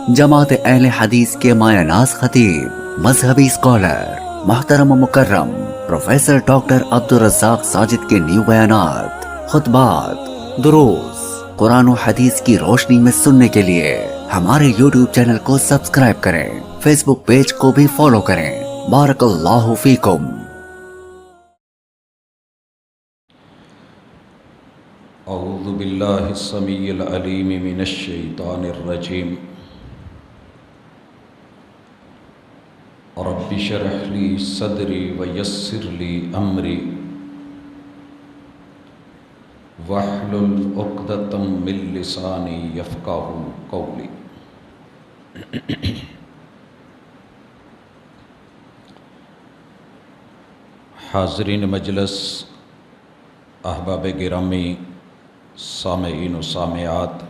جماعت اہل حدیث کے مایہ ناز خطیب، مذہبی اسکالر، محترم و مکرم پروفیسر ڈاکٹر عبدالرزاق ساجد کے نیو بیانات، خطبات، دروس قرآن و حدیث کی روشنی میں سننے کے لیے ہمارے یوٹیوب چینل کو سبسکرائب کریں، فیس بک پیج کو بھی فالو کریں۔ بارک اللہ فیکم۔ اعوذ باللہ السمیع العلیم من الشیطان الرجیم۔ رب اشرح لی صدری ویسر لی امری واحلل عقدۃ من لسانی یفقہوا قولی۔ حاضرین مجلس، احباب گرامی، سامعین و سامعات،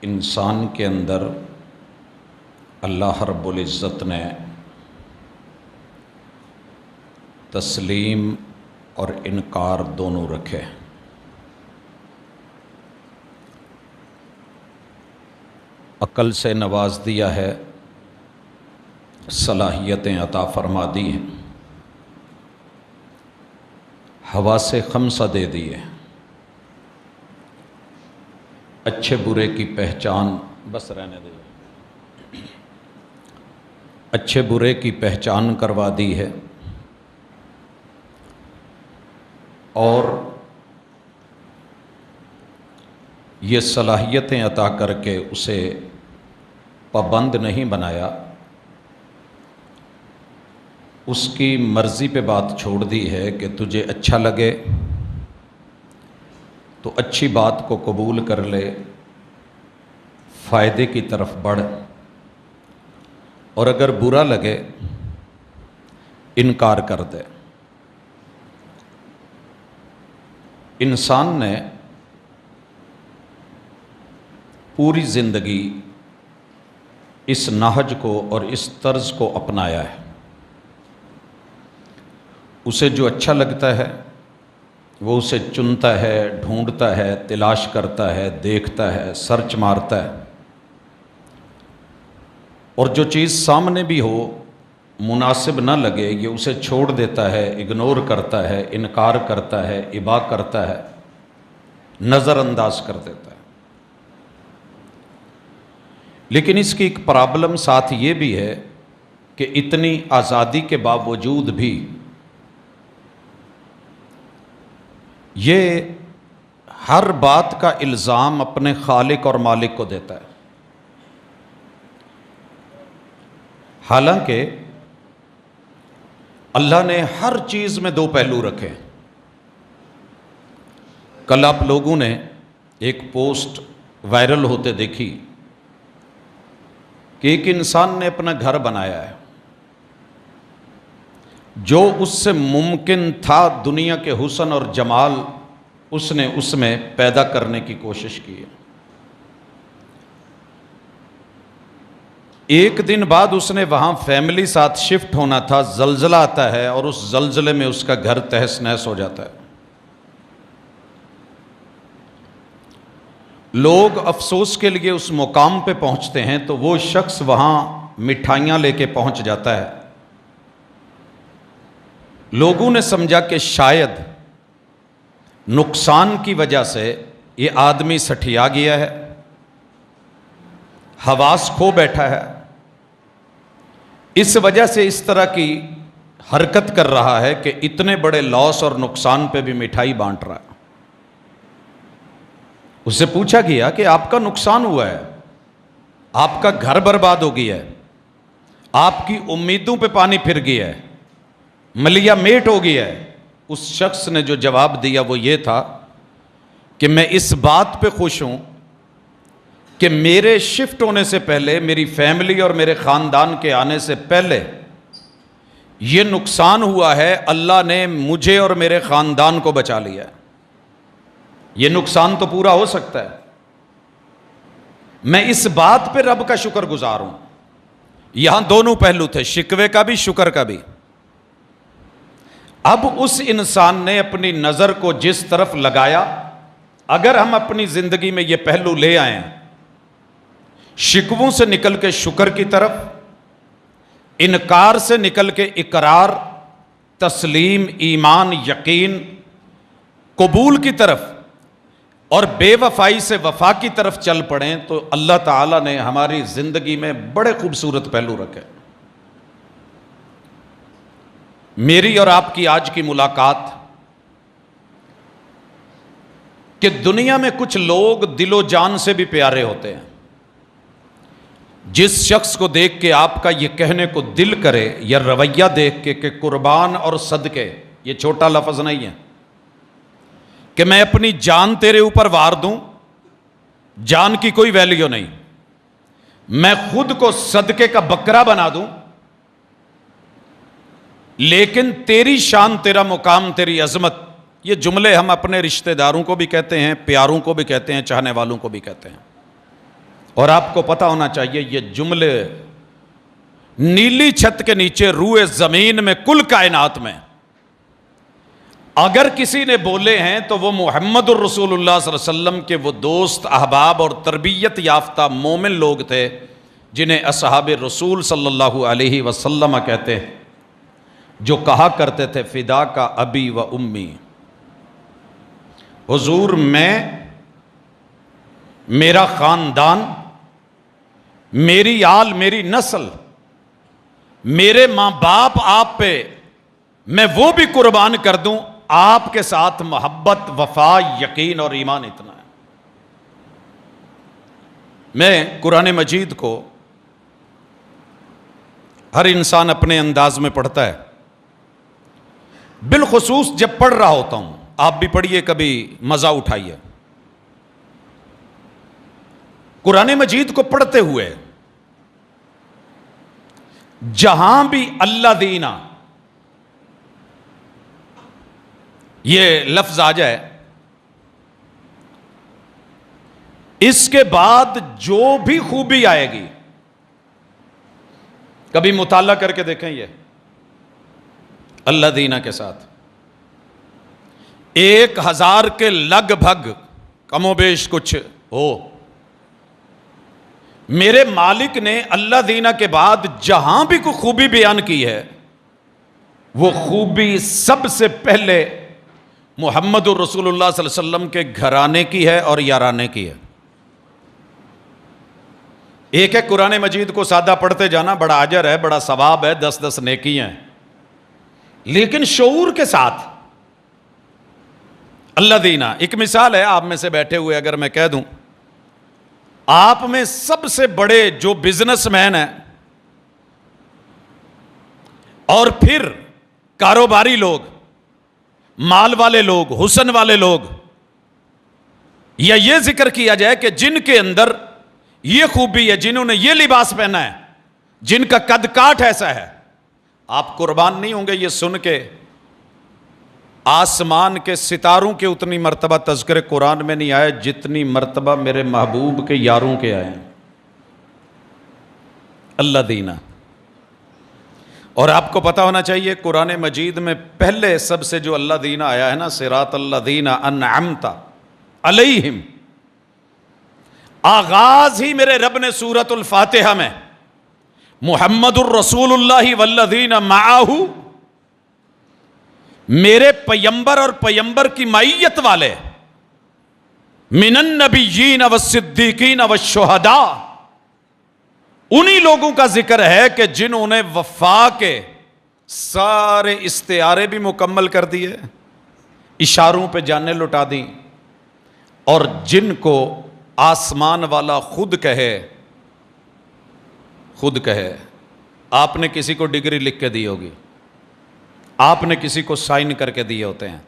انسان کے اندر اللہ رب العزت نے تسلیم اور انکار دونوں رکھے۔ عقل سے نواز دیا ہے، صلاحیتیں عطا فرما دی ہیں، حواس خمسہ دے دیے، اچھے برے کی پہچان، بس رہنے دے، اچھے برے کی پہچان کروا دی ہے، اور یہ صلاحیتیں عطا کر کے اسے پابند نہیں بنایا، اس کی مرضی پہ بات چھوڑ دی ہے کہ تجھے اچھا لگے تو اچھی بات کو قبول کر لے، فائدے کی طرف بڑھ، اور اگر برا لگے انکار کر دے۔ انسان نے پوری زندگی اس نہج کو اور اس طرز کو اپنایا ہے۔ اسے جو اچھا لگتا ہے وہ اسے چنتا ہے، ڈھونڈتا ہے، تلاش کرتا ہے، دیکھتا ہے، سرچ مارتا ہے، اور جو چیز سامنے بھی ہو مناسب نہ لگے یہ اسے چھوڑ دیتا ہے، اگنور کرتا ہے، انکار کرتا ہے، ابا کرتا ہے، نظر انداز کر دیتا ہے۔ لیکن اس کی ایک پرابلم ساتھ یہ بھی ہے کہ اتنی آزادی کے باوجود بھی یہ ہر بات کا الزام اپنے خالق اور مالک کو دیتا ہے، حالانکہ اللہ نے ہر چیز میں دو پہلو رکھے۔ کل آپ لوگوں نے ایک پوسٹ وائرل ہوتے دیکھی کہ ایک انسان نے اپنا گھر بنایا ہے، جو اس سے ممکن تھا دنیا کے حسن اور جمال اس نے اس میں پیدا کرنے کی کوشش کی ہے۔ ایک دن بعد اس نے وہاں فیملی ساتھ شفٹ ہونا تھا، زلزلہ آتا ہے اور اس زلزلے میں اس کا گھر تہس نہس ہو جاتا ہے۔ لوگ افسوس کے لیے اس مقام پہ پہنچتے ہیں تو وہ شخص وہاں مٹھائیاں لے کے پہنچ جاتا ہے۔ لوگوں نے سمجھا کہ شاید نقصان کی وجہ سے یہ آدمی سٹھیا گیا ہے، حواس کھو بیٹھا ہے، اس وجہ سے اس طرح کی حرکت کر رہا ہے کہ اتنے بڑے لاس اور نقصان پہ بھی مٹھائی بانٹ رہا ہے۔ اس سے پوچھا گیا کہ آپ کا نقصان ہوا ہے، آپ کا گھر برباد ہو گیا ہے، آپ کی امیدوں پہ پانی پھر گیا ہے، ملیا میٹ ہو گیا ہے۔ اس شخص نے جو جواب دیا وہ یہ تھا کہ میں اس بات پہ خوش ہوں کہ میرے شفٹ ہونے سے پہلے، میری فیملی اور میرے خاندان کے آنے سے پہلے یہ نقصان ہوا ہے، اللہ نے مجھے اور میرے خاندان کو بچا لیا ہے۔ یہ نقصان تو پورا ہو سکتا ہے، میں اس بات پہ رب کا شکر گزار ہوں۔ یہاں دونوں پہلو تھے، شکوے کا بھی، شکر کا بھی۔ اب اس انسان نے اپنی نظر کو جس طرف لگایا اگر ہم اپنی زندگی میں یہ پہلو لے آئیں، شکووں سے نکل کے شکر کی طرف، انکار سے نکل کے اقرار، تسلیم، ایمان، یقین، قبول کی طرف، اور بے وفائی سے وفا کی طرف چل پڑیں، تو اللہ تعالیٰ نے ہماری زندگی میں بڑے خوبصورت پہلو رکھے۔ میری اور آپ کی آج کی ملاقات کہ دنیا میں کچھ لوگ دل و جان سے بھی پیارے ہوتے ہیں، جس شخص کو دیکھ کے آپ کا یہ کہنے کو دل کرے یا رویہ دیکھ کے کہ قربان اور صدقے، یہ چھوٹا لفظ نہیں ہے کہ میں اپنی جان تیرے اوپر وار دوں، جان کی کوئی ویلیو نہیں، میں خود کو صدقے کا بکرا بنا دوں، لیکن تیری شان، تیرا مقام، تیری عظمت، یہ جملے ہم اپنے رشتہ داروں کو بھی کہتے ہیں، پیاروں کو بھی کہتے ہیں، چاہنے والوں کو بھی کہتے ہیں۔ اور آپ کو پتہ ہونا چاہیے یہ جملے نیلی چھت کے نیچے روئے زمین میں کل کائنات میں اگر کسی نے بولے ہیں تو وہ محمد الرسول اللہ صلی اللہ علیہ وسلم کے وہ دوست، احباب اور تربیت یافتہ مومن لوگ تھے جنہیں اصحاب رسول صلی اللہ علیہ وسلم کہتے ہیں، جو کہا کرتے تھے فدا کا ابی و امی، حضور میں، میرا خاندان، میری آل، میری نسل، میرے ماں باپ آپ پہ میں وہ بھی قربان کر دوں، آپ کے ساتھ محبت، وفا، یقین اور ایمان اتنا ہے۔ میں قرآن مجید کو ہر انسان اپنے انداز میں پڑھتا ہے، بالخصوص جب پڑھ رہا ہوتا ہوں، آپ بھی پڑھیے، کبھی مزہ اٹھائیے۔ قرآن مجید کو پڑھتے ہوئے جہاں بھی اللہ دینا یہ لفظ آ جائے، اس کے بعد جو بھی خوبی آئے گی، کبھی مطالعہ کر کے دیکھیں، یہ اللہ دینا کے ساتھ 1000 کے لگ بھگ کم و بیش کچھ ہو، میرے مالک نے اللہ دینا کے بعد جہاں بھی کوئی خوبی بیان کی ہے، وہ خوبی سب سے پہلے محمد الرسول اللہ صلی اللہ علیہ وسلم کے گھرانے کی ہے اور یارانے کی ہے۔ ایک ہے قرآن مجید کو سادہ پڑھتے جانا، بڑا اجر ہے، بڑا ثواب ہے، 10 نیکیاں ہیں، لیکن شعور کے ساتھ اللہ دینا۔ ایک مثال ہے، آپ میں سے بیٹھے ہوئے اگر میں کہہ دوں، آپ میں سب سے بڑے جو بزنس مین ہیں اور پھر کاروباری لوگ، مال والے لوگ، حسن والے لوگ، یا یہ ذکر کیا جائے کہ جن کے اندر یہ خوبی ہے، جنہوں نے یہ لباس پہنا ہے، جن کا قد کاٹ ایسا ہے، آپ قربان نہیں ہوں گے یہ سن کے آسمان کے ستاروں کے اتنی مرتبہ تذکر قرآن میں نہیں آئے جتنی مرتبہ میرے محبوب کے یاروں کے آئے ہیں، اللہ دینا۔ اور آپ کو پتا ہونا چاہیے قرآن مجید میں پہلے سب سے جو اللہ دینا آیا ہے نا، صراط الذین انعمت علیہم، آغاز ہی میرے رب نے سورۃ الفاتحہ میں محمد الرسول اللہ والذین معہ، میرے پیمبر اور پیمبر کی معیت والے، من النبیین والصدیقین والشہداء، انہی لوگوں کا ذکر ہے کہ جنہوں نے وفا کے سارے استعارے بھی مکمل کر دیے، اشاروں پہ جانیں لٹا دیں، اور جن کو آسمان والا خود کہے، آپ نے کسی کو ڈگری لکھ کے دی ہوگی، آپ نے کسی کو سائن کر کے دیے ہوتے ہیں،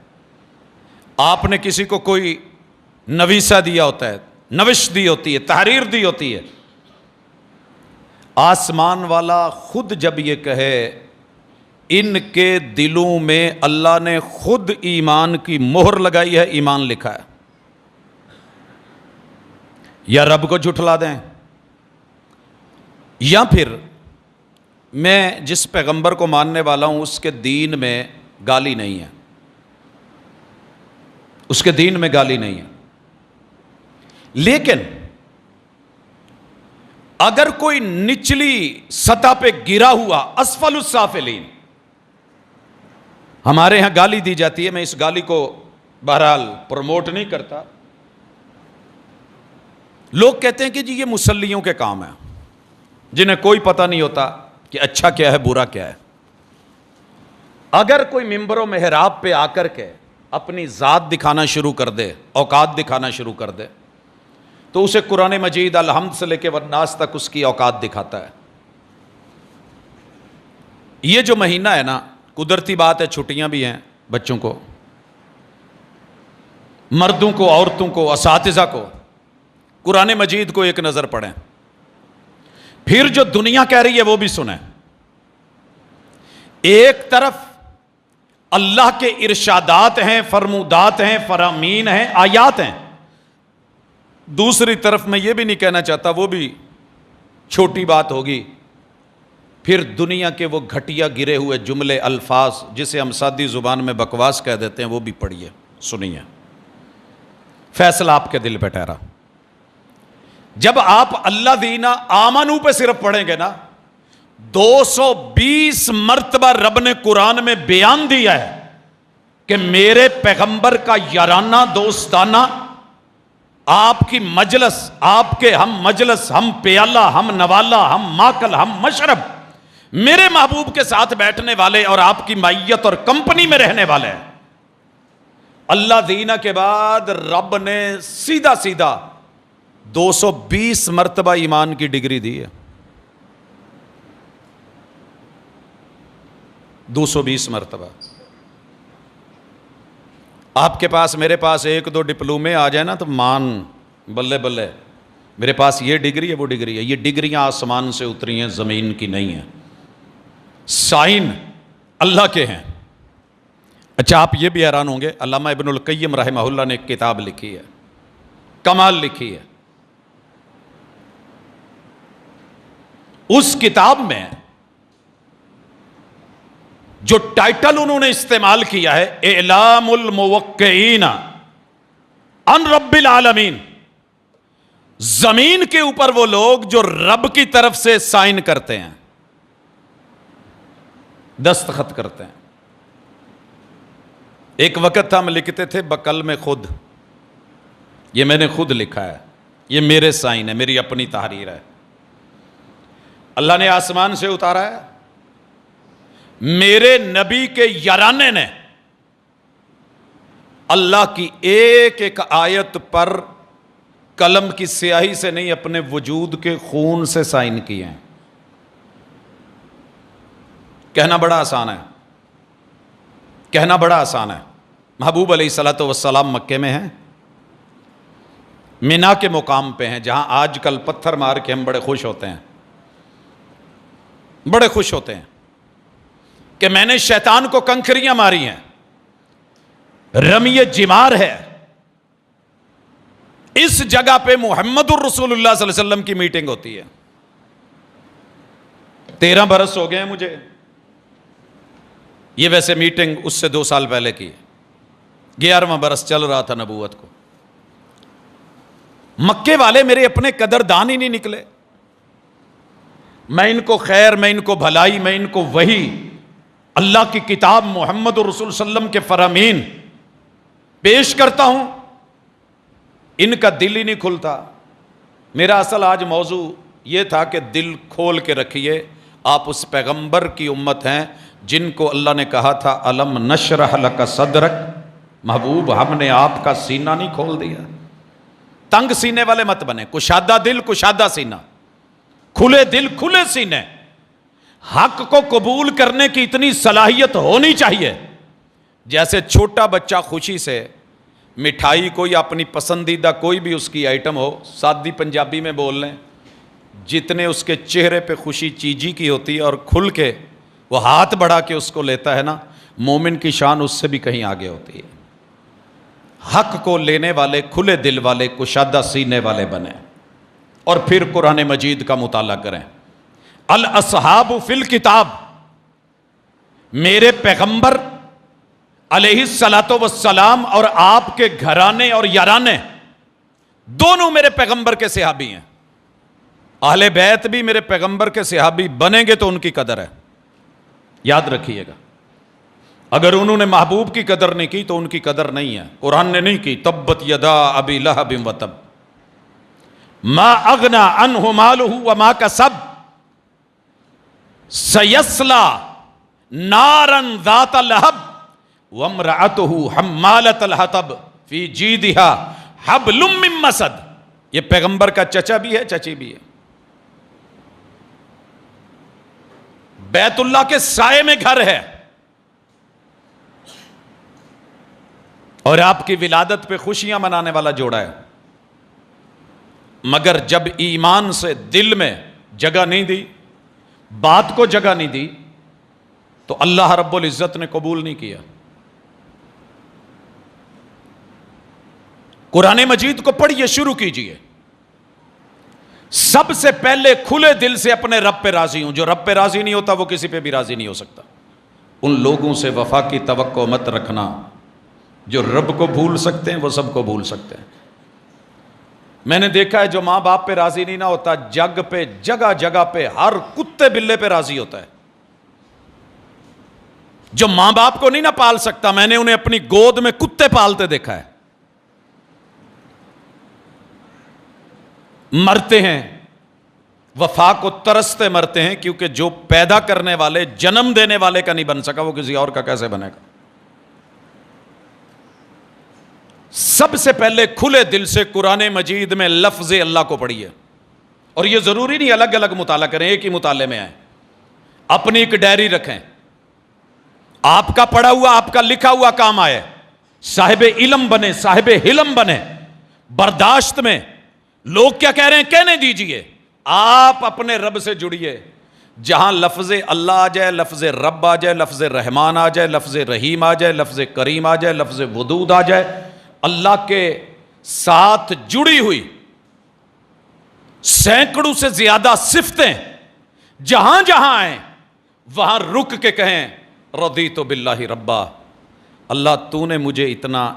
آپ نے کسی کو کوئی نویسہ دیا ہوتا ہے، نوش دی ہوتی ہے، تحریر دی ہوتی ہے، آسمان والا خود جب یہ کہے، ان کے دلوں میں اللہ نے خود ایمان کی مہر لگائی ہے، ایمان لکھا ہے، یا رب کو جھٹلا دیں، یا پھر میں جس پیغمبر کو ماننے والا ہوں اس کے دین میں گالی نہیں ہے، اس کے دین میں گالی نہیں ہے، لیکن اگر کوئی نچلی سطح پہ گرا ہوا اسفل السافلین، ہمارے ہاں گالی دی جاتی ہے، میں اس گالی کو بہرحال پروموٹ نہیں کرتا، لوگ کہتے ہیں کہ جی یہ مسلیوں کے کام ہے جنہیں کوئی پتہ نہیں ہوتا کہ اچھا کیا ہے برا کیا ہے۔ اگر کوئی ممبر و محراب پہ آ کر کے اپنی ذات دکھانا شروع کر دے، اوقات دکھانا شروع کر دے، تو اسے قرآن مجید الحمد سے لے کے والناس تک اس کی اوقات دکھاتا ہے۔ یہ جو مہینہ ہے نا، قدرتی بات ہے چھٹیاں بھی ہیں بچوں کو، مردوں کو، عورتوں کو، اساتذہ کو، قرآن مجید کو ایک نظر پڑھیں، پھر جو دنیا کہہ رہی ہے وہ بھی سنیں۔ ایک طرف اللہ کے ارشادات ہیں، فرمودات ہیں، فرامین ہیں، آیات ہیں، دوسری طرف میں یہ بھی نہیں کہنا چاہتا وہ بھی چھوٹی بات ہوگی، پھر دنیا کے وہ گھٹیا گرے ہوئے جملے، الفاظ جسے ہم سادی زبان میں بکواس کہہ دیتے ہیں، وہ بھی پڑھیے، سنیے، فیصلہ آپ کے دل پہ ٹھہرا۔ جب آپ اللہ دینا آمنو پہ صرف پڑھیں گے نا، 220 مرتبہ رب نے قرآن میں بیان دیا ہے کہ میرے پیغمبر کا یارانہ دوستانہ، آپ کی مجلس، آپ کے ہم مجلس، ہم پیالہ، ہم نوالا، ہم ماکل، ہم مشرب، میرے محبوب کے ساتھ بیٹھنے والے اور آپ کی معیت اور کمپنی میں رہنے والے ہیں۔ اللہ دینا کے بعد رب نے سیدھا سیدھا 220 مرتبہ ایمان کی ڈگری دی ہے، 220 مرتبہ۔ آپ کے پاس، میرے پاس ایک دو ڈپلومے آ جائیں نا تو مان بلے بلے، میرے پاس یہ ڈگری ہے وہ ڈگری ہے۔ یہ ڈگریاں آسمان سے اتری ہیں، زمین کی نہیں ہیں، سائن اللہ کے ہیں۔ اچھا آپ یہ بھی حیران ہوں گے، علامہ ابن القیم رحمہ اللہ نے ایک کتاب لکھی ہے، کمال لکھی ہے، اس کتاب میں جو ٹائٹل انہوں نے استعمال کیا ہے، اعلام الموقعین عن رب العالمین، زمین کے اوپر وہ لوگ جو رب کی طرف سے سائن کرتے ہیں، دستخط کرتے ہیں۔ ایک وقت تھا ہم لکھتے تھے بقلم خود، یہ میں نے خود لکھا ہے، یہ میرے سائن ہے، میری اپنی تحریر ہے، اللہ نے آسمان سے اتارا ہے، میرے نبی کے یارانے نے اللہ کی ایک ایک آیت پر قلم کی سیاہی سے نہیں، اپنے وجود کے خون سے سائن کیے ہیں۔ کہنا بڑا آسان ہے، کہنا بڑا آسان ہے۔ محبوب علیہ الصلوۃ والسلام مکے میں ہیں، مینا کے مقام پہ ہیں، جہاں آج کل پتھر مار کے ہم بڑے خوش ہوتے ہیں، بڑے خوش ہوتے ہیں کہ میں نے شیطان کو کنکریاں ماری ہیں، رمی جمار ہے۔ اس جگہ پہ محمد الرسول اللہ صلی اللہ علیہ وسلم کی میٹنگ ہوتی ہے۔ 13 برس ہو گئے ہیں مجھے، یہ ویسے میٹنگ اس سے 2 سال پہلے کی، 11واں برس چل رہا تھا نبوت کو۔ مکے والے میرے اپنے قدردان ہی نہیں نکلے، میں ان کو خیر، میں ان کو بھلائی، میں ان کو وحی، اللہ کی کتاب محمد الرسول صلی اللہ علیہ وسلم کے فرامین پیش کرتا ہوں، ان کا دل ہی نہیں کھلتا۔ میرا اصل آج موضوع یہ تھا کہ دل کھول کے رکھیے، آپ اس پیغمبر کی امت ہیں جن کو اللہ نے کہا تھا الم نشرح لک صدرک، محبوب ہم نے آپ کا سینہ نہیں کھول دیا۔ تنگ سینے والے مت بنے، کشادہ دل کشادہ سینہ، کھلے دل کھلے سینے۔ حق کو قبول کرنے کی اتنی صلاحیت ہونی چاہیے جیسے چھوٹا بچہ خوشی سے مٹھائی کو یا اپنی پسندیدہ کوئی بھی اس کی آئٹم ہو، سادی پنجابی میں بول لیں، جتنے اس کے چہرے پہ خوشی چیجی کی ہوتی ہے اور کھل کے وہ ہاتھ بڑھا کے اس کو لیتا ہے نا، مومن کی شان اس سے بھی کہیں آگے ہوتی ہے۔ حق کو لینے والے، کھلے دل والے، کشادہ سینے والے بنیں، اور پھر قرآن مجید کا مطالعہ کریں۔ الاصحاب فی الکتاب، میرے پیغمبر علیہ الصلوۃ والسلام اور آپ کے گھرانے اور یارانے دونوں میرے پیغمبر کے صحابی ہیں. اہل بیت بھی میرے پیغمبر کے صحابی بنیں گے تو ان کی قدر ہے, یاد رکھیے گا. اگر انہوں نے محبوب کی قدر نہیں کی تو ان کی قدر نہیں ہے. قرآن نے نہیں کی تبت یدا ابی لہب وتب ما اغنا عنہ مالہ وما کسب سیصلی نارا ذات لہب وامرأتہ حمالۃ الحطب فی جیدہا حبل من مسد. یہ پیغمبر کا چچا بھی ہے, چچی بھی ہے. بیت اللہ کے سائے میں گھر ہے, اور آپ کی ولادت پہ خوشیاں منانے والا جوڑا ہے. مگر جب ایمان سے دل میں جگہ نہیں دی, بات کو جگہ نہیں دی, تو اللہ رب العزت نے قبول نہیں کیا. قرآن مجید کو پڑھیے, شروع کیجئے. سب سے پہلے کھلے دل سے اپنے رب پہ راضی ہوں. جو رب پہ راضی نہیں ہوتا وہ کسی پہ بھی راضی نہیں ہو سکتا. ان لوگوں سے وفا کی توقع مت رکھنا جو رب کو بھول سکتے ہیں, وہ سب کو بھول سکتے ہیں. میں نے دیکھا ہے جو ماں باپ پہ راضی نہیں نہ ہوتا, جگ پہ جگہ جگہ پہ ہر کتے بلے پہ راضی ہوتا ہے. جو ماں باپ کو نہیں نہ پال سکتا, میں نے انہیں اپنی گود میں کتے پالتے دیکھا ہے. مرتے ہیں, وفا کو ترستے مرتے ہیں, کیونکہ جو پیدا کرنے والے, جنم دینے والے کا نہیں بن سکا, وہ کسی اور کا کیسے بنے گا. سب سے پہلے کھلے دل سے قرآن مجید میں لفظ اللہ کو پڑھیے. اور یہ ضروری نہیں الگ الگ مطالعہ کریں, ایک ہی مطالعے میں آئیں. اپنی ایک ڈائری رکھیں, آپ کا پڑھا ہوا, آپ کا لکھا ہوا کام آئے. صاحب علم بنے, صاحب حلم بنے. برداشت میں لوگ کیا کہہ رہے ہیں کہنے دیجئے. آپ اپنے رب سے جڑیے. جہاں لفظ اللہ آ جائے, لفظ رب آ جائے, لفظ رحمان آ جائے, لفظ رحیم آ جائے, لفظ کریم آ جائے, لفظ ودود آ جائے, اللہ کے ساتھ جڑی ہوئی سینکڑوں سے زیادہ صفتیں جہاں جہاں آئیں, وہاں رک کے کہیں رضیت باللہ ربا. اللہ تو نے مجھے اتنا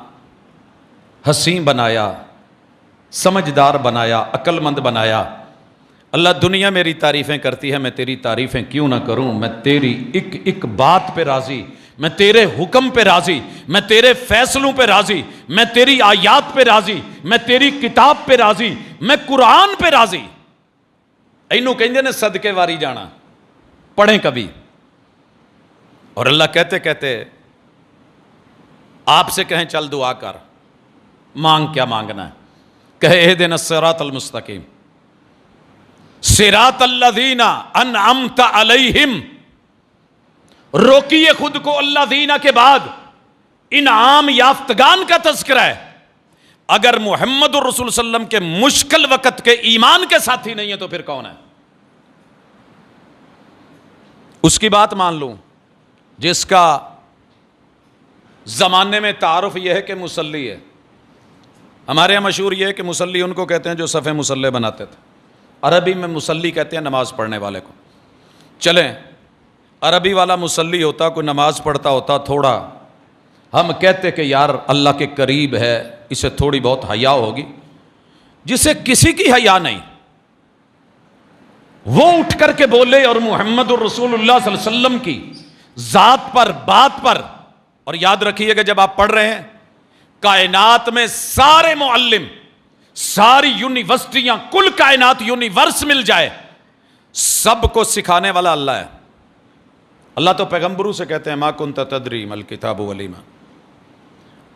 حسین بنایا, سمجھدار بنایا, عقل مند بنایا. اللہ دنیا میری تعریفیں کرتی ہے, میں تیری تعریفیں کیوں نہ کروں. میں تیری ایک ایک بات پہ راضی, میں تیرے حکم پہ راضی, میں تیرے فیصلوں پہ راضی, میں تیری آیات پہ راضی, میں تیری کتاب پہ راضی, میں قرآن پہ راضی. اینو کہندے نے صدقے واری جانا, پڑھیں کبھی. اور اللہ کہتے کہتے آپ سے کہیں چل دعا کر, مانگ کیا مانگنا ہے. کہے اہدنا الصراط المستقیم صراط الذین انعمت علیہم. روکیے خود کو اللہ دینا کے بعد انعام یافتگان کا تذکرہ ہے. اگر محمد الرسول صلی اللہ علیہ وسلم کے مشکل وقت کے ایمان کے ساتھی نہیں ہے تو پھر کون ہے؟ اس کی بات مان لوں جس کا زمانے میں تعارف یہ ہے کہ مصلی ہے. ہمارے یہاں مشہور یہ ہے کہ مصلی ان کو کہتے ہیں جو صفے مصلے بناتے تھے. عربی میں مصلی کہتے ہیں نماز پڑھنے والے کو. چلیں عربی والا مصلی ہوتا, کوئی نماز پڑھتا ہوتا تھوڑا, ہم کہتے کہ یار اللہ کے قریب ہے, اسے تھوڑی بہت حیا ہوگی. جسے کسی کی حیا نہیں, وہ اٹھ کر کے بولے اور محمد الرسول اللہ صلی اللہ علیہ وسلم کی ذات پر, بات پر. اور یاد رکھیے کہ جب آپ پڑھ رہے ہیں, کائنات میں سارے معلم, ساری یونیورسٹیاں, کل کائنات یونیورس مل جائے, سب کو سکھانے والا اللہ ہے. اللہ تو پیغمبروں سے کہتے ہیں ما کنت تدری مل کتاب ولیما.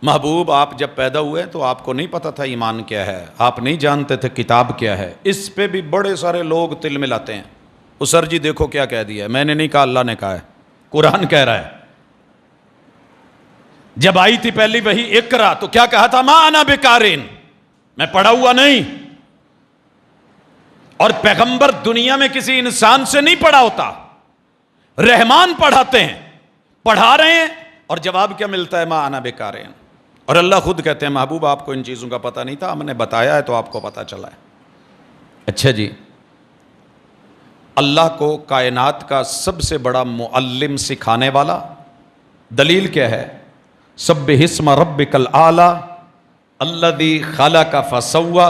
محبوب آپ جب پیدا ہوئے تو آپ کو نہیں پتا تھا ایمان کیا ہے, آپ نہیں جانتے تھے کتاب کیا ہے. اس پہ بھی بڑے سارے لوگ تل ملاتے ہیں. وہ سر جی دیکھو کیا کہہ دیا ہے. میں نے نہیں کہا, اللہ نے کہا ہے, قرآن کہہ رہا ہے. جب آئی تھی پہلی وحی اقرا تو کیا کہا تھا؟ ما انا بقارئ, میں پڑھا ہوا نہیں. اور پیغمبر دنیا میں کسی انسان سے نہیں پڑھا ہوتا, رحمان پڑھاتے ہیں, پڑھا رہے ہیں, اور جواب کیا ملتا ہے؟ ما انا بقارئ. اور اللہ خود کہتے ہیں محبوب آپ کو ان چیزوں کا پتہ نہیں تھا, ہم نے بتایا ہے تو آپ کو پتہ چلا ہے. اچھا جی, اللہ کو کائنات کا سب سے بڑا معلم, سکھانے والا. دلیل کیا ہے؟ سبح اسم ربک الاعلی الذی خلق فسوی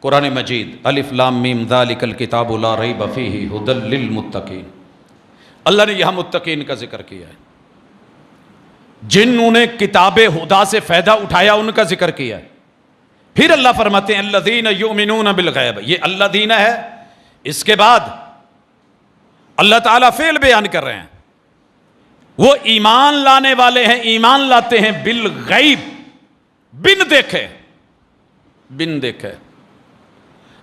قرآن مجید الف لام میم ذالک الکتاب لا ریب فیہ ھدی للمتقین، اللہ نے یہاں متقین کا ذکر کیا ہے، جنہوں نے کتاب ہدا سے فائدہ اٹھایا ان کا ذکر کیا ہے۔ پھر اللہ فرماتے ہیں الذین یؤمنون بالغیب، یہ الذین ہے، اس کے بعد اللہ تعالیٰ فعل بیان کر رہے ہیں، وہ ایمان لانے والے ہیں، ایمان لاتے ہیں بالغیب، بن دیکھے، بن دیکھے۔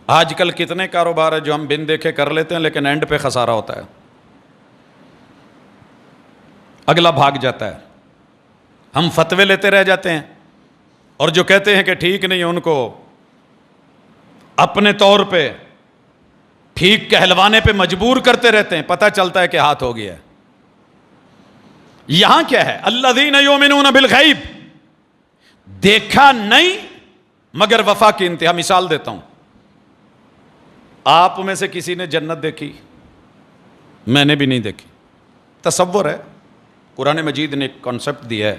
آج کل کتنے کاروبار ہے جو ہم بن دیکھے کر لیتے ہیں لیکن اینڈ پہ خسارہ ہوتا ہے، اگلا بھاگ جاتا ہے، ہم فتوے لیتے رہ جاتے ہیں، اور جو کہتے ہیں کہ ٹھیک نہیں ہے ان کو اپنے طور پہ ٹھیک کہلوانے پہ مجبور کرتے رہتے ہیں، پتہ چلتا ہے کہ ہاتھ ہو گیا ہے۔ یہاں کیا ہے؟ الذین یؤمنون بالغیب، دیکھا نہیں مگر وفا کی انتہا۔ مثال دیتا ہوں، آپ میں سے کسی نے جنت دیکھی؟ میں نے بھی نہیں دیکھی، تصور ہے، قرآن مجید نے ایک کانسیپٹ دیا ہے۔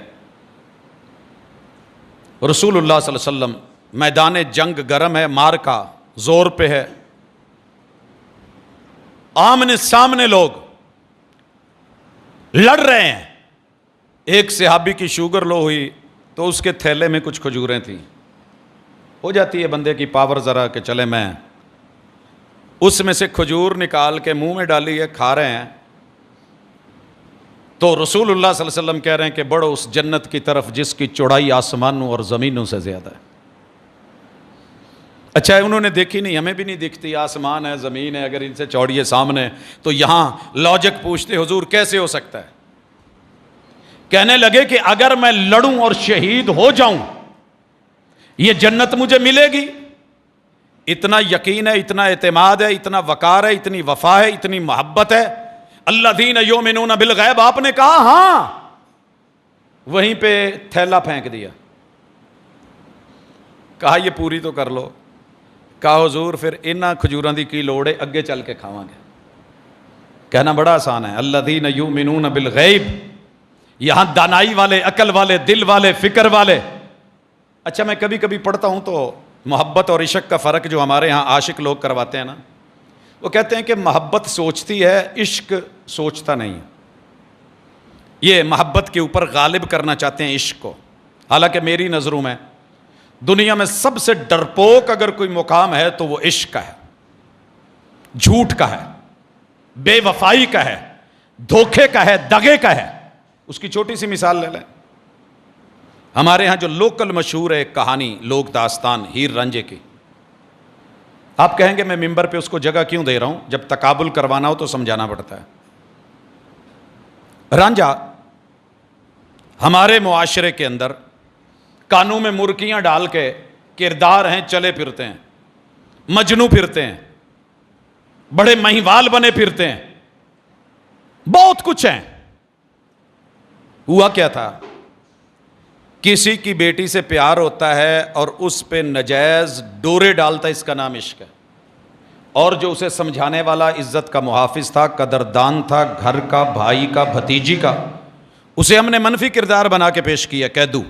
رسول اللہ صلی اللہ علیہ وسلم، میدان جنگ گرم ہے، مار کا زور پہ ہے، آمنے سامنے لوگ لڑ رہے ہیں۔ ایک صحابی کی شوگر لو ہوئی تو اس کے تھیلے میں کچھ کھجوریں تھیں، ہو جاتی ہے بندے کی پاور ذرا کہ چلے میں، اس میں سے کھجور نکال کے منہ میں ڈالی ہے، کھا رہے ہیں، تو رسول اللہ صلی اللہ علیہ وسلم کہہ رہے ہیں کہ بڑھو اس جنت کی طرف جس کی چوڑائی آسمانوں اور زمینوں سے زیادہ ہے۔ اچھا ہے انہوں نے دیکھی نہیں، ہمیں بھی نہیں دکھتی، آسمان ہے زمین ہے، اگر ان سے چوڑی ہے سامنے، تو یہاں لاجک پوچھتے حضور کیسے ہو سکتا ہے؟ کہنے لگے کہ اگر میں لڑوں اور شہید ہو جاؤں یہ جنت مجھے ملے گی؟ اتنا یقین ہے، اتنا اعتماد ہے، اتنا وقار ہے، اتنی وفا ہے، اتنی محبت ہے۔ الذین یؤمنون بالغیب، آپ نے کہا ہاں، وہیں پہ تھیلا پھینک دیا، کہا یہ پوری تو کر لو۔ کہا حضور پھر انہاں کھجوراں دی کی لوڑ ہے، اگے چل کے کھاواں گے۔ کہنا بڑا آسان ہے، الذین یؤمنون بالغیب، یہاں دانائی والے، عقل والے، دل والے، فکر والے۔ اچھا میں کبھی کبھی پڑھتا ہوں تو محبت اور عشق کا فرق جو ہمارے ہاں عاشق لوگ کرواتے ہیں نا، وہ کہتے ہیں کہ محبت سوچتی ہے، عشق سوچتا نہیں ہے۔ یہ محبت کے اوپر غالب کرنا چاہتے ہیں عشق کو، حالانکہ میری نظروں میں دنیا میں سب سے ڈرپوک اگر کوئی مقام ہے تو وہ عشق کا ہے، جھوٹ کا ہے، بے وفائی کا ہے، دھوکے کا ہے، دغے کا ہے۔ اس کی چھوٹی سی مثال لے لیں، ہمارے ہاں جو لوکل مشہور ہے کہانی، لوک داستان ہیر رانجھے کی، آپ کہیں گے میں ممبر پہ اس کو جگہ کیوں دے رہا ہوں؟ جب تقابل کروانا ہو تو سمجھانا پڑتا ہے۔ رانجھا ہمارے معاشرے کے اندر کانوں میں مرکیاں ڈال کے کردار ہیں، چلے پھرتے ہیں، مجنو پھرتے ہیں، بڑے مہیوال بنے پھرتے ہیں، بہت کچھ ہیں۔ ہوا کیا تھا؟ کسی کی بیٹی سے پیار ہوتا ہے اور اس پہ نجائز ڈورے ڈالتا ہے، اس کا نام عشق ہے۔ اور جو اسے سمجھانے والا عزت کا محافظ تھا، قدردان تھا، گھر کا، بھائی کا، بھتیجی کا، اسے ہم نے منفی کردار بنا کے پیش کیا، قیدو۔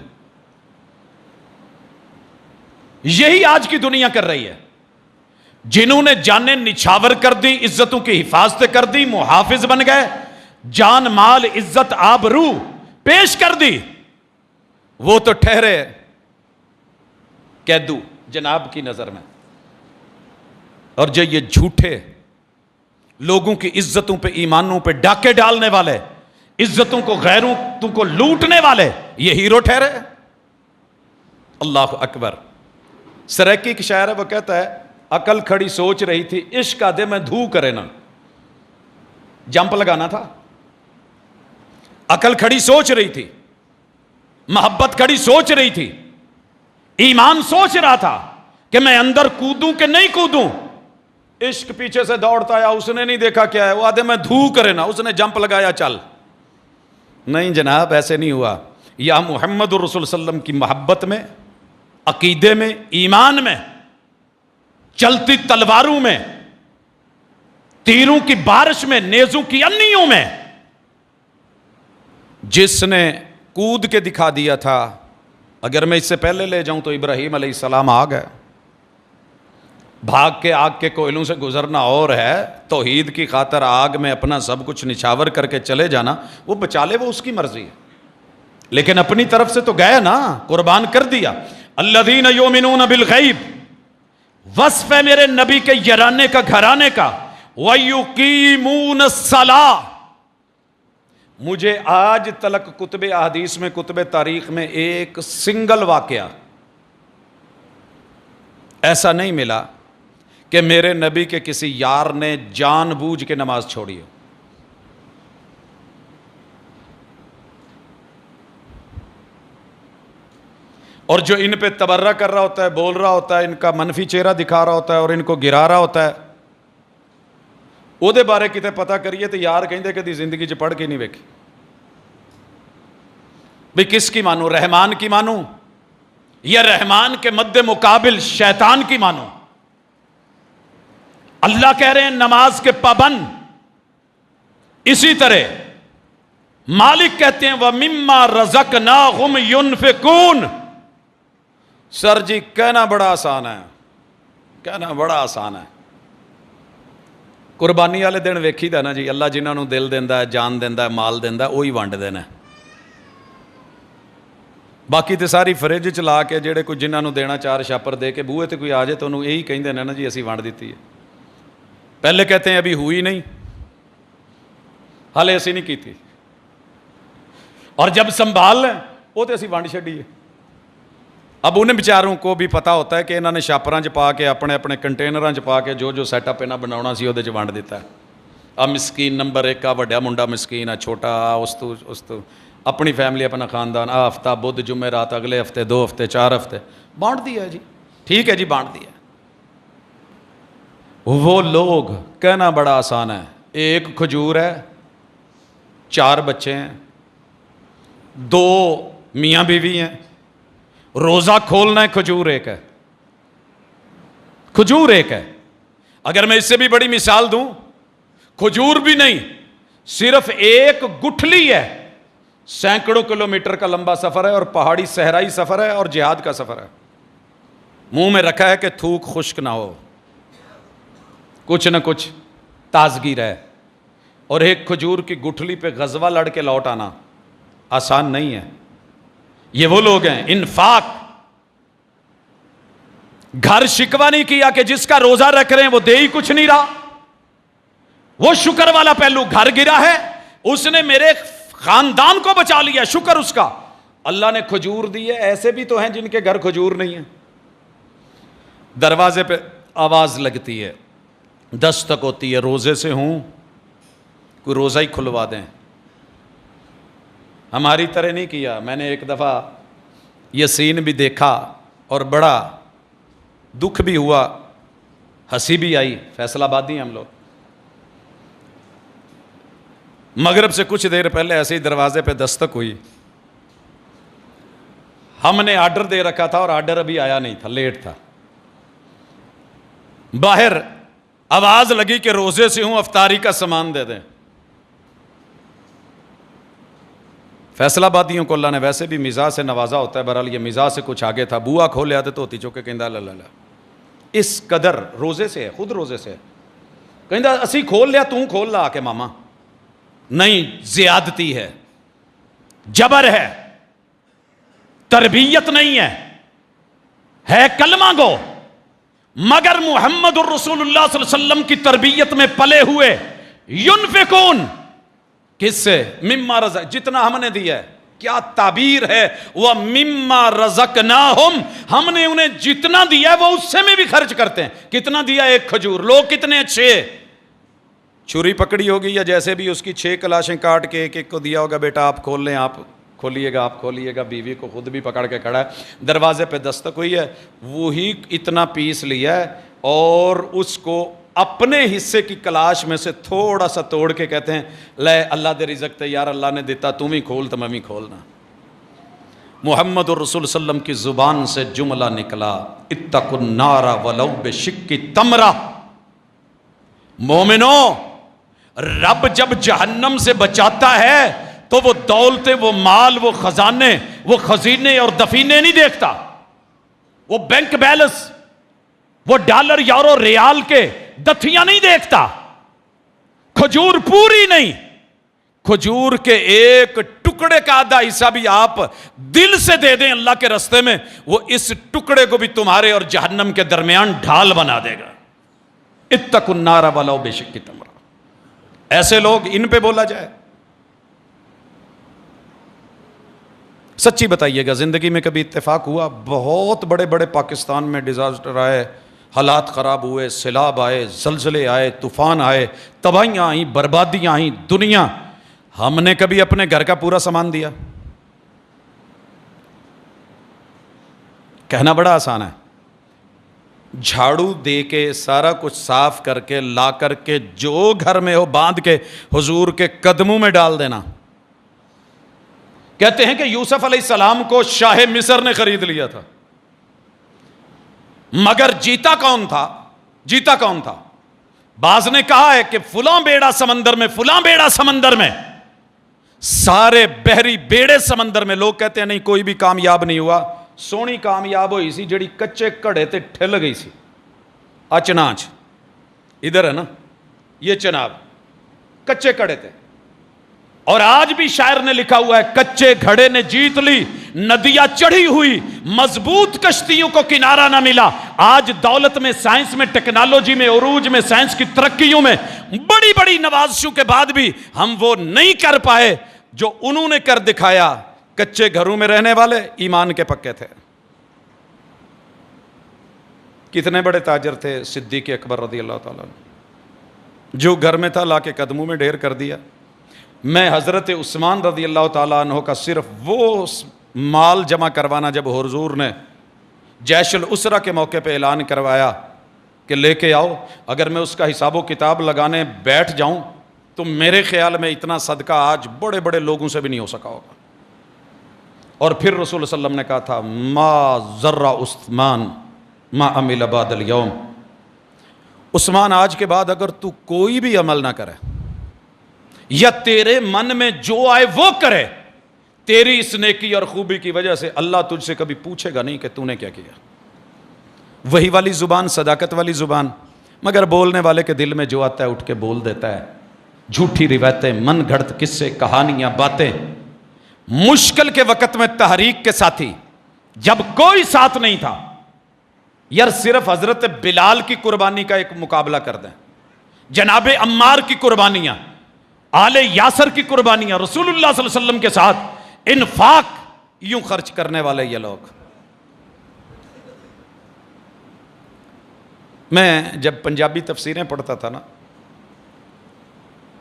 یہی آج کی دنیا کر رہی ہے، جنہوں نے جانیں نچھاور کر دی، عزتوں کی حفاظت کر دی، محافظ بن گئے، جان مال عزت آبرو پیش کر دی، وہ تو ٹھہرے قیدو جناب کی نظر میں۔ اور جو یہ جھوٹے لوگوں کی عزتوں پہ، ایمانوں پہ ڈاکے ڈالنے والے، عزتوں کو غیروں کو لوٹنے والے، یہ ہیرو ٹھہرے۔ اللہ اکبر۔ سریکی کی شاعر ہے، وہ کہتا ہے عقل کھڑی سوچ رہی تھی، عشق آدھے میں دھو کرے نا، جمپ لگانا تھا۔ عقل کھڑی سوچ رہی تھی، محبت کھڑی سوچ رہی تھی، ایمان سوچ رہا تھا کہ میں اندر کودوں کہ نہیں کودوں۔ عشق پیچھے سے دوڑتا آیا، اس نے نہیں دیکھا کیا ہے، وہ آدھے میں دھو کرے نا، اس نے جمپ لگایا چل۔ نہیں جناب، ایسے نہیں ہوا۔ یا محمد الرسول صلی اللہ علیہ وسلم کی محبت میں، عقیدے میں، ایمان میں، چلتی تلواروں میں، تیروں کی بارش میں، نیزوں کی انیوں میں، جس نے کود کے دکھا دیا تھا۔ اگر میں اس سے پہلے لے جاؤں تو ابراہیم علیہ السلام آ گئے، بھاگ کے آگ کے کوئلوں سے گزرنا اور ہے، توحید کی خاطر آگ میں اپنا سب کچھ نچھاور کر کے چلے جانا، وہ بچا لے، وہ اس کی مرضی ہے، لیکن اپنی طرف سے تو گئے نا، قربان کر دیا۔ الذین یؤمنون بالغیب، وصف ہے میرے نبی کے یرانے کا، گھرانے کا۔ وَيُقِيمُونَ الصَّلَاةَ، مجھے آج تلک کتب احادیث میں، کتب تاریخ میں ایک سنگل واقعہ ایسا نہیں ملا کہ میرے نبی کے کسی یار نے جان بوجھ کے نماز چھوڑی ہو۔ اور جو ان پہ تبرہ کر رہا ہوتا ہے، بول رہا ہوتا ہے، ان کا منفی چہرہ دکھا رہا ہوتا ہے اور ان کو گرا رہا ہوتا ہے، وہ دے بارے کتے پتہ کریے تو یار کہیں کہ دی زندگی چ پڑھ کے نہیں ویکھی۔ بھئی کس کی مانوں؟ رحمان کی مانوں یا رحمان کے مد مقابل شیطان کی مانوں؟ اللہ کہہ رہے ہیں نماز کے پابند، اسی طرح مالک کہتے ہیں وَمِمَّا رَزَقْنَاهُمْ يُنْفِقُونَ۔ سر جی کہنا بڑا آسان ہے، کہنا بڑا آسان ہے، قربانی والے دن ویکھی دا نا جی، اللہ جنہاں نو دل دیندا ہے، جان دیندا ہے، مال دیندا ہے، وہی ونڈ دینا ہے۔ باقی تے ساری فریج چلا کے جڑے کوئی جنہاں نو دینا چار شاپر دے کے بوئے تے کوئی آ جائے تو انہوں یہی کہیں دینا نا جی اسی ونڈ دیتی ہے۔ پہلے کہتے ہیں ابھی ہوئی نہیں، حالے اسی نہیں کی تھی، اور جب سنبھال لیں وہ تو اسی ونڈ چھڈی ہے۔ اب انہیں بیچاروں کو بھی پتا ہوتا ہے کہ انہوں نے شاپراں چ پا کے اپنے اپنے کنٹینراں چ پا کے جو جو سیٹ اپ انہاں بناونا سی وہ ونڈ دیتا ہے۔ آ مسکین نمبر 1، آ وڈیا منڈا مسکین، آ چھوٹا، آ اس تو اپنی فیملی، اپنا خاندان، آ ہفتہ بدھ جمعہ رات، اگلے ہفتے 2 ہفتے 4 ہفتے بانٹ دیا ہے جی، ٹھیک ہے جی بانٹ دیا۔ وہ لوگ، کہنا بڑا آسان ہے، ایک کھجور ہے، 4 بچے ہیں، 2 میاں بیوی ہیں، روزہ کھولنا ہے، کھجور ایک ہے، کھجور ایک ہے۔ اگر میں اس سے بھی بڑی مثال دوں، کھجور بھی نہیں، صرف ایک گٹھلی ہے، سینکڑوں کلومیٹر کا لمبا سفر ہے، اور پہاڑی صحرائی سفر ہے، اور جہاد کا سفر ہے۔ منہ میں رکھا ہے کہ تھوک خشک نہ ہو، کچھ نہ کچھ تازگی رہے، اور ایک کھجور کی گٹھلی پہ غزوہ لڑ کے لوٹ آنا آسان نہیں ہے۔ یہ وہ لوگ ہیں، انفاق، گھر شکوہ نہیں کیا کہ جس کا روزہ رکھ رہے ہیں وہ دے ہی کچھ نہیں رہا، وہ شکر والا پہلو، گھر گرا ہے، اس نے میرے خاندان کو بچا لیا، شکر اس کا، اللہ نے کھجور دی ہے۔ ایسے بھی تو ہیں جن کے گھر کھجور نہیں ہے، دروازے پہ آواز لگتی ہے، دستک ہوتی ہے، روزے سے ہوں، کوئی روزہ ہی کھلوا دیں۔ ہماری طرح نہیں کیا۔ میں نے ایک دفعہ یہ سین بھی دیکھا اور بڑا دکھ بھی ہوا، ہنسی بھی آئی۔ فیصل آبادی ہیں ہم لوگ، مغرب سے کچھ دیر پہلے ایسے ہی دروازے پہ دستک ہوئی، ہم نے آرڈر دے رکھا تھا اور آرڈر ابھی آیا نہیں تھا، لیٹ تھا۔ باہر آواز لگی کہ روزے سے ہوں، افطاری کا سامان دے دیں۔ فیصل آبادیوں کو اللہ نے ویسے بھی مزاح سے نوازا ہوتا ہے، بہرحال یہ مزاح سے کچھ آگے تھا۔ بوا کھول آتے تو ہوتی چوکے کہندا لا لا لا، اس قدر روزے سے ہے، خود روزے سے ہے، کہندا اسی کھول لیا، توں کھول لا کے ماما۔ نہیں، زیادتی ہے، جبر ہے، تربیت نہیں ہے کلمہ گو، مگر محمد الرسول اللہ صلی اللہ علیہ وسلم کی تربیت میں پلے ہوئے۔ ینفقون، کس سے؟ مما رزق، جتنا ہم نے دیا ہے۔ کیا تعبیر ہے، وہ مما رزقناہم، ہم نے انہیں جتنا دیا ہے وہ اس سے میں بھی خرچ کرتے ہیں۔ کتنا دیا؟ ایک کھجور۔ لوگ کتنے اچھے، چھری پکڑی ہوگی یا جیسے بھی اس کی 6 کلاشیں کاٹ کے ایک ایک کو دیا ہوگا، بیٹا آپ کھول لیں، آپ کھولیے گا، آپ کھولیے گا۔ بیوی کو خود بھی پکڑ کے کھڑا ہے، دروازے پہ دستک ہوئی ہے، وہی اتنا پیس لیا ہے اور اس کو اپنے حصے کی کلاش میں سے تھوڑا سا توڑ کے کہتے ہیں لے اللہ دے رزق تے یار، اللہ نے دیتا، تم ہی کھول تو میں بھی کھولنا۔ محمد الرسول صلی اللہ علیہ وسلم کی زبان سے جملہ نکلا، اتقوا النار ولو بشق تمرہ۔ مومنو، رب جب جہنم سے بچاتا ہے تو وہ دولتیں، وہ مال، وہ خزانے، وہ خزینے اور دفینے نہیں دیکھتا، وہ بینک بیلنس، وہ ڈالر یورو ریال کے دتھیاں نہیں دیکھتا، کھجور پوری نہیں، کھجور کے ایک ٹکڑے کا آدھا حصہ بھی آپ دل سے دے دیں اللہ کے راستے میں، وہ اس ٹکڑے کو بھی تمہارے اور جہنم کے درمیان ڈھال بنا دے گا۔ اتقوا النار ولو بشق تمرہ۔ ایسے لوگ، ان پہ بولا جائے؟ سچی بتائیے گا، زندگی میں کبھی اتفاق ہوا؟ بہت بڑے بڑے پاکستان میں ڈیزاسٹر آئے، حالات خراب ہوئے، سیلاب آئے، زلزلے آئے، طوفان آئے، تباہیاں آئیں، بربادیاں آئیں، دنیا، ہم نے کبھی اپنے گھر کا پورا سامان دیا؟ کہنا بڑا آسان ہے، جھاڑو دے کے سارا کچھ صاف کر کے لا کر کے جو گھر میں ہو باندھ کے حضور کے قدموں میں ڈال دینا۔ کہتے ہیں کہ یوسف علیہ السلام کو شاہ مصر نے خرید لیا تھا، مگر جیتا کون تھا؟ جیتا کون تھا؟ بعض نے کہا ہے کہ فلاں بیڑا سمندر میں، فلاں بیڑا سمندر میں، سارے بحری بیڑے سمندر میں۔ لوگ کہتے ہیں نہیں کوئی بھی کامیاب نہیں ہوا، سونی کامیاب ہوئی سی جڑی کچے کڑے تے ٹھل گئی سی۔ چنانچ ادھر ہے نا یہ چناب، کچے کڑے تھے، اور آج بھی شاعر نے لکھا ہوا ہے کچے گھڑے نے جیت لی، ندیاں چڑھی ہوئی، مضبوط کشتیوں کو کنارہ نہ ملا۔ آج دولت میں، سائنس میں، ٹیکنالوجی میں، عروج میں، سائنس کی ترقیوں میں، بڑی بڑی نوازشوں کے بعد بھی ہم وہ نہیں کر پائے جو انہوں نے کر دکھایا۔ کچے گھروں میں رہنے والے ایمان کے پکے تھے۔ کتنے بڑے تاجر تھے صدیق اکبر رضی اللہ تعالیٰ عنہ، جو گھر میں تھا لا کے قدموں میں ڈھیر کر دیا۔ میں حضرت عثمان رضی اللہ تعالیٰ عنہ کا صرف وہ مال جمع کروانا جب حضور نے جیش الاسرہ کے موقع پہ اعلان کروایا کہ لے کے آؤ، اگر میں اس کا حساب و کتاب لگانے بیٹھ جاؤں تو میرے خیال میں اتنا صدقہ آج بڑے بڑے لوگوں سے بھی نہیں ہو سکا ہوگا۔ اور پھر رسول صلی اللہ علیہ وسلم نے کہا تھا ما ذرہ عثمان ما عمل بعد اليوم، عثمان آج کے بعد اگر تو کوئی بھی عمل نہ کرے یا تیرے من میں جو آئے وہ کرے، تیری اس نیکی اور خوبی کی وجہ سے اللہ تجھ سے کبھی پوچھے گا نہیں کہ تو نے کیا کیا۔ وہی والی زبان، صداقت والی زبان، مگر بولنے والے کے دل میں جو آتا ہے اٹھ کے بول دیتا ہے۔ جھوٹی روایتیں، من گھڑت قصے، کہانیاں، باتیں۔ مشکل کے وقت میں تحریک کے ساتھی، جب کوئی ساتھ نہیں تھا، یار صرف حضرت بلال کی قربانی کا ایک مقابلہ کر دیں، جناب عمار کی قربانیاں، آل یاسر کی قربانیاں، رسول اللہ صلی اللہ علیہ وسلم کے ساتھ انفاق یوں خرچ کرنے والے یہ لوگ۔ میں جب پنجابی تفسیریں پڑھتا تھا نا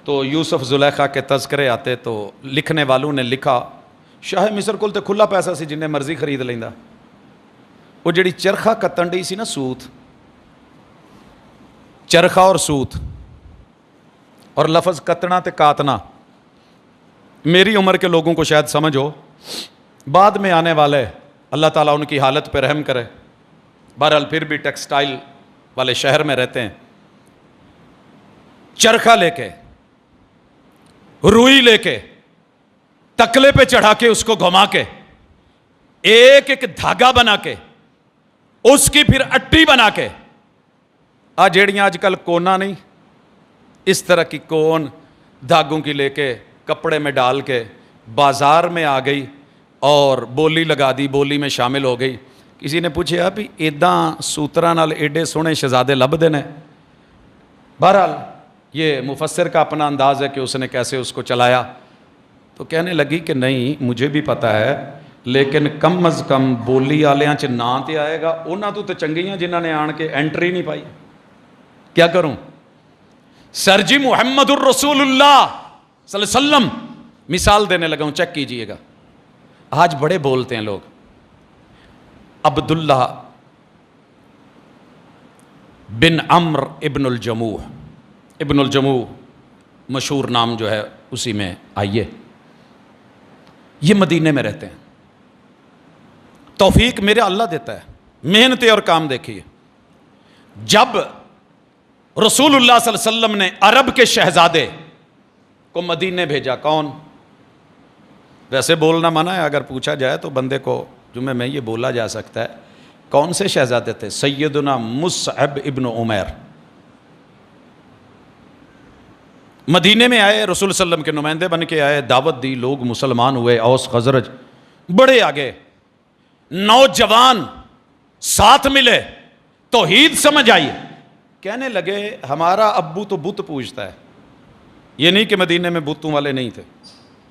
تو یوسف زلیخا کے تذکرے آتے تو لکھنے والوں نے لکھا شاہ مصر کول تے کھلا پیسہ سی جنہیں مرضی خرید لیندا، وہ جڑی چرخا کتن ڈی سی نا سوت، چرخا اور سوت، اور لفظ کتنا تے کاتنا میری عمر کے لوگوں کو شاید سمجھ ہو، بعد میں آنے والے اللہ تعالیٰ ان کی حالت پہ رحم کرے، بہرحال پھر بھی ٹیکسٹائل والے شہر میں رہتے ہیں۔ چرخا لے کے، روئی لے کے، تکلے پہ چڑھا کے اس کو گھما کے، ایک ایک دھاگا بنا کے، اس کی پھر اٹی بنا کے، جیڑیاں آج کل کونا نہیں، اس طرح کی کون دھاگوں کی لے کے کپڑے میں ڈال کے بازار میں آ گئی اور بولی لگا دی، بولی میں شامل ہو گئی۔ کسی نے پوچھا بھی ایداں سوترا نال ایڈے سونے شہزادے لب دینے؟ بہرحال یہ مفسر کا اپنا انداز ہے کہ اس نے کیسے اس کو چلایا، تو کہنے لگی کہ نہیں مجھے بھی پتہ ہے، لیکن کم از کم بولی آلیاں چ نہ تے آئے گا، انہاں تو چنگیاں جنہاں نے آن کے انٹری نہیں پائی، کیا کروں؟ سر جی محمد الرسول اللہ صلی اللہ علیہ وسلم مثال دینے لگا ہوں، چیک کیجئے گا۔ آج بڑے بولتے ہیں لوگ، عبداللہ بن عمر ابن الجموح، ابن الجموح مشہور نام جو ہے اسی میں آئیے، یہ مدینے میں رہتے ہیں۔ توفیق میرے اللہ دیتا ہے، محنتیں اور کام دیکھیے۔ جب رسول اللہ صلی اللہ علیہ وسلم نے عرب کے شہزادے کو مدینے بھیجا، کون؟ ویسے بولنا منع ہے، اگر پوچھا جائے تو بندے کو جمعے میں یہ بولا جا سکتا ہے کون سے شہزادے تھے؟ سیدنا مصعب ابن عمیر مدینے میں آئے، رسول صلی اللہ علیہ وسلم کے نمائندے بن کے آئے، دعوت دی، لوگ مسلمان ہوئے، اوس خزرج بڑے آگے، نوجوان ساتھ ملے، توحید سمجھ آئی، کہنے لگے ہمارا ابو تو بت پوجتا ہے۔ یہ نہیں کہ مدینے میں بتوں والے نہیں تھے،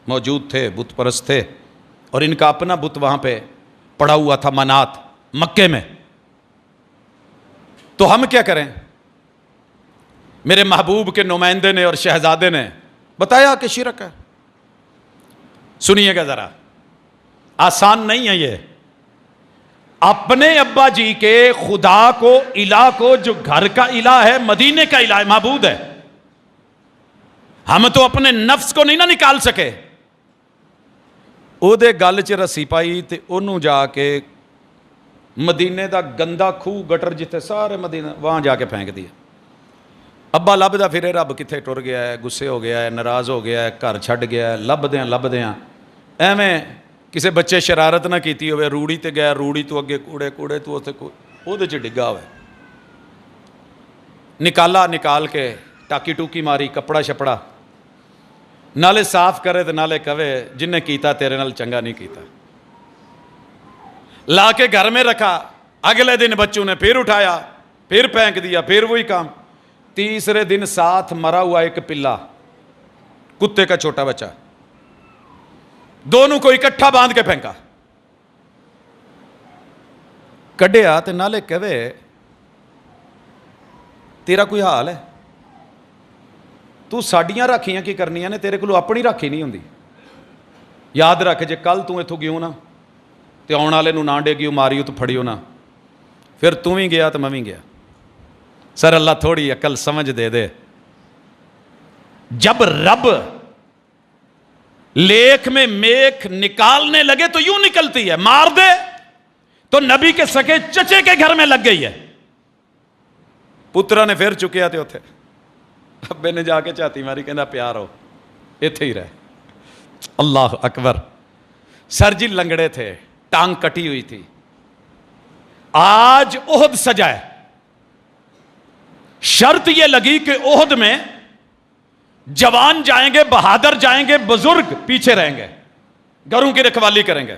موجود تھے، بت پرست تھے، اور ان کا اپنا بت وہاں پہ پڑا ہوا تھا منات مکے میں۔ تو ہم کیا کریں؟ میرے محبوب کے نمائندے نے اور شہزادے نے بتایا کہ شرک ہے۔ سنیے گا ذرا، آسان نہیں ہے یہ، اپنے ابا جی کے خدا کو، الہ کو، جو گھر کا الہ ہے، مدینے کا الہ ہے، معبود ہے، ہم تو اپنے نفس کو نہیں نہ نکال سکے۔ او دے گل چ رسی پائی تے انہوں جا کے مدینے دا گندا کھو گٹر جتھے سارے مدینہ وہاں جا کے پھینک دیا۔ ابا لبدا پھرے رب کتھے ٹر گیا ہے، غصے ہو گیا ہے، ناراض ہو گیا ہے، گھر چھڈ گیا ہے، لبدیاں ایویں کسے بچے شرارت نہ کیتی ہوئے، روڑی تے گیا، روڑی تو اگے کوڑے کوڑے تو اوتھے او دے چ ڈگا ہوئے، نکال کے ٹاکی ٹوکی ماری، کپڑا شپڑا نالے صاف کرے تے نالے کہے جن نے کیتا تیرے نال چنگا نہیں کیتا، لا کے گھر میں رکھا۔ اگلے دن بچوں نے پھر اٹھایا، پھر پھینک دیا، پھر وہی کام۔ تیسرے دن ساتھ مرا ہوا ایک پلا، کتے کا چھوٹا بچہ، دونوں کو اکٹھا باندھ کے پھینکا، کڈیا تے نالے کہے تیرا کوئی حال ہے؟ تو ساڈیاں راکھیاں کی کرنیاں نے، تیرے کو اپنی راکھی نہیں ہوندی۔ یاد رکھ جے کل تو اتوں گیوں نا تے آن والے نوں نہ ڈے گیو ماریو تو پھڑیو نا، پھر تو بھی گیا تو میں بھی گیا۔ سر اللہ تھوڑی عقل سمجھ دے دے۔ جب رب لیک میں میک نکالنے لگے تو یوں نکلتی ہے، مار دے تو نبی کے سکے چچے کے گھر میں لگ گئی ہے۔ پترا نے پھر چکیا تے اتھے، ابے نے جا کے چاتی ماری، کہنا پیار ہو ایتھے ہی رہے۔ اللہ اکبر۔ سر جی لنگڑے تھے، ٹانگ کٹی ہوئی تھی، آج احد سجا ہے۔ شرط یہ لگی کہ احد میں جوان جائیں گے، بہادر جائیں گے، بزرگ پیچھے رہیں گے، گھروں کی رکھوالی کریں گے۔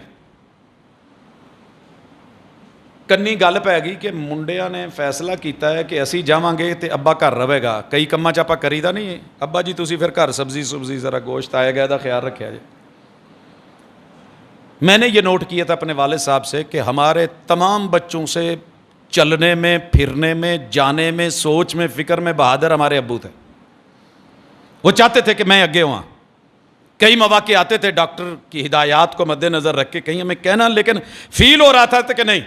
کنی گل پہ گئی کہ منڈیاں نے فیصلہ کیتا ہے کہ اسی جاواں گے تے ابا گھر رہے گا۔ کئی کما چاپا کری دا نہیں، ابا جی تسی پھر گھر سبزی ذرا گوشت آئے گا دا خیال رکھیا جی۔ میں نے یہ نوٹ کیا تھا اپنے والد صاحب سے کہ ہمارے تمام بچوں سے چلنے میں، پھرنے میں، جانے میں، سوچ میں، فکر میں بہادر ہمارے ابو تھے۔ وہ چاہتے تھے کہ میں اگے ہوں۔ کئی مواقع آتے تھے ڈاکٹر کی ہدایات کو مد نظر رکھ کے کہیں ہمیں کہنا، لیکن فیل ہو رہا تھا کہ نہیں،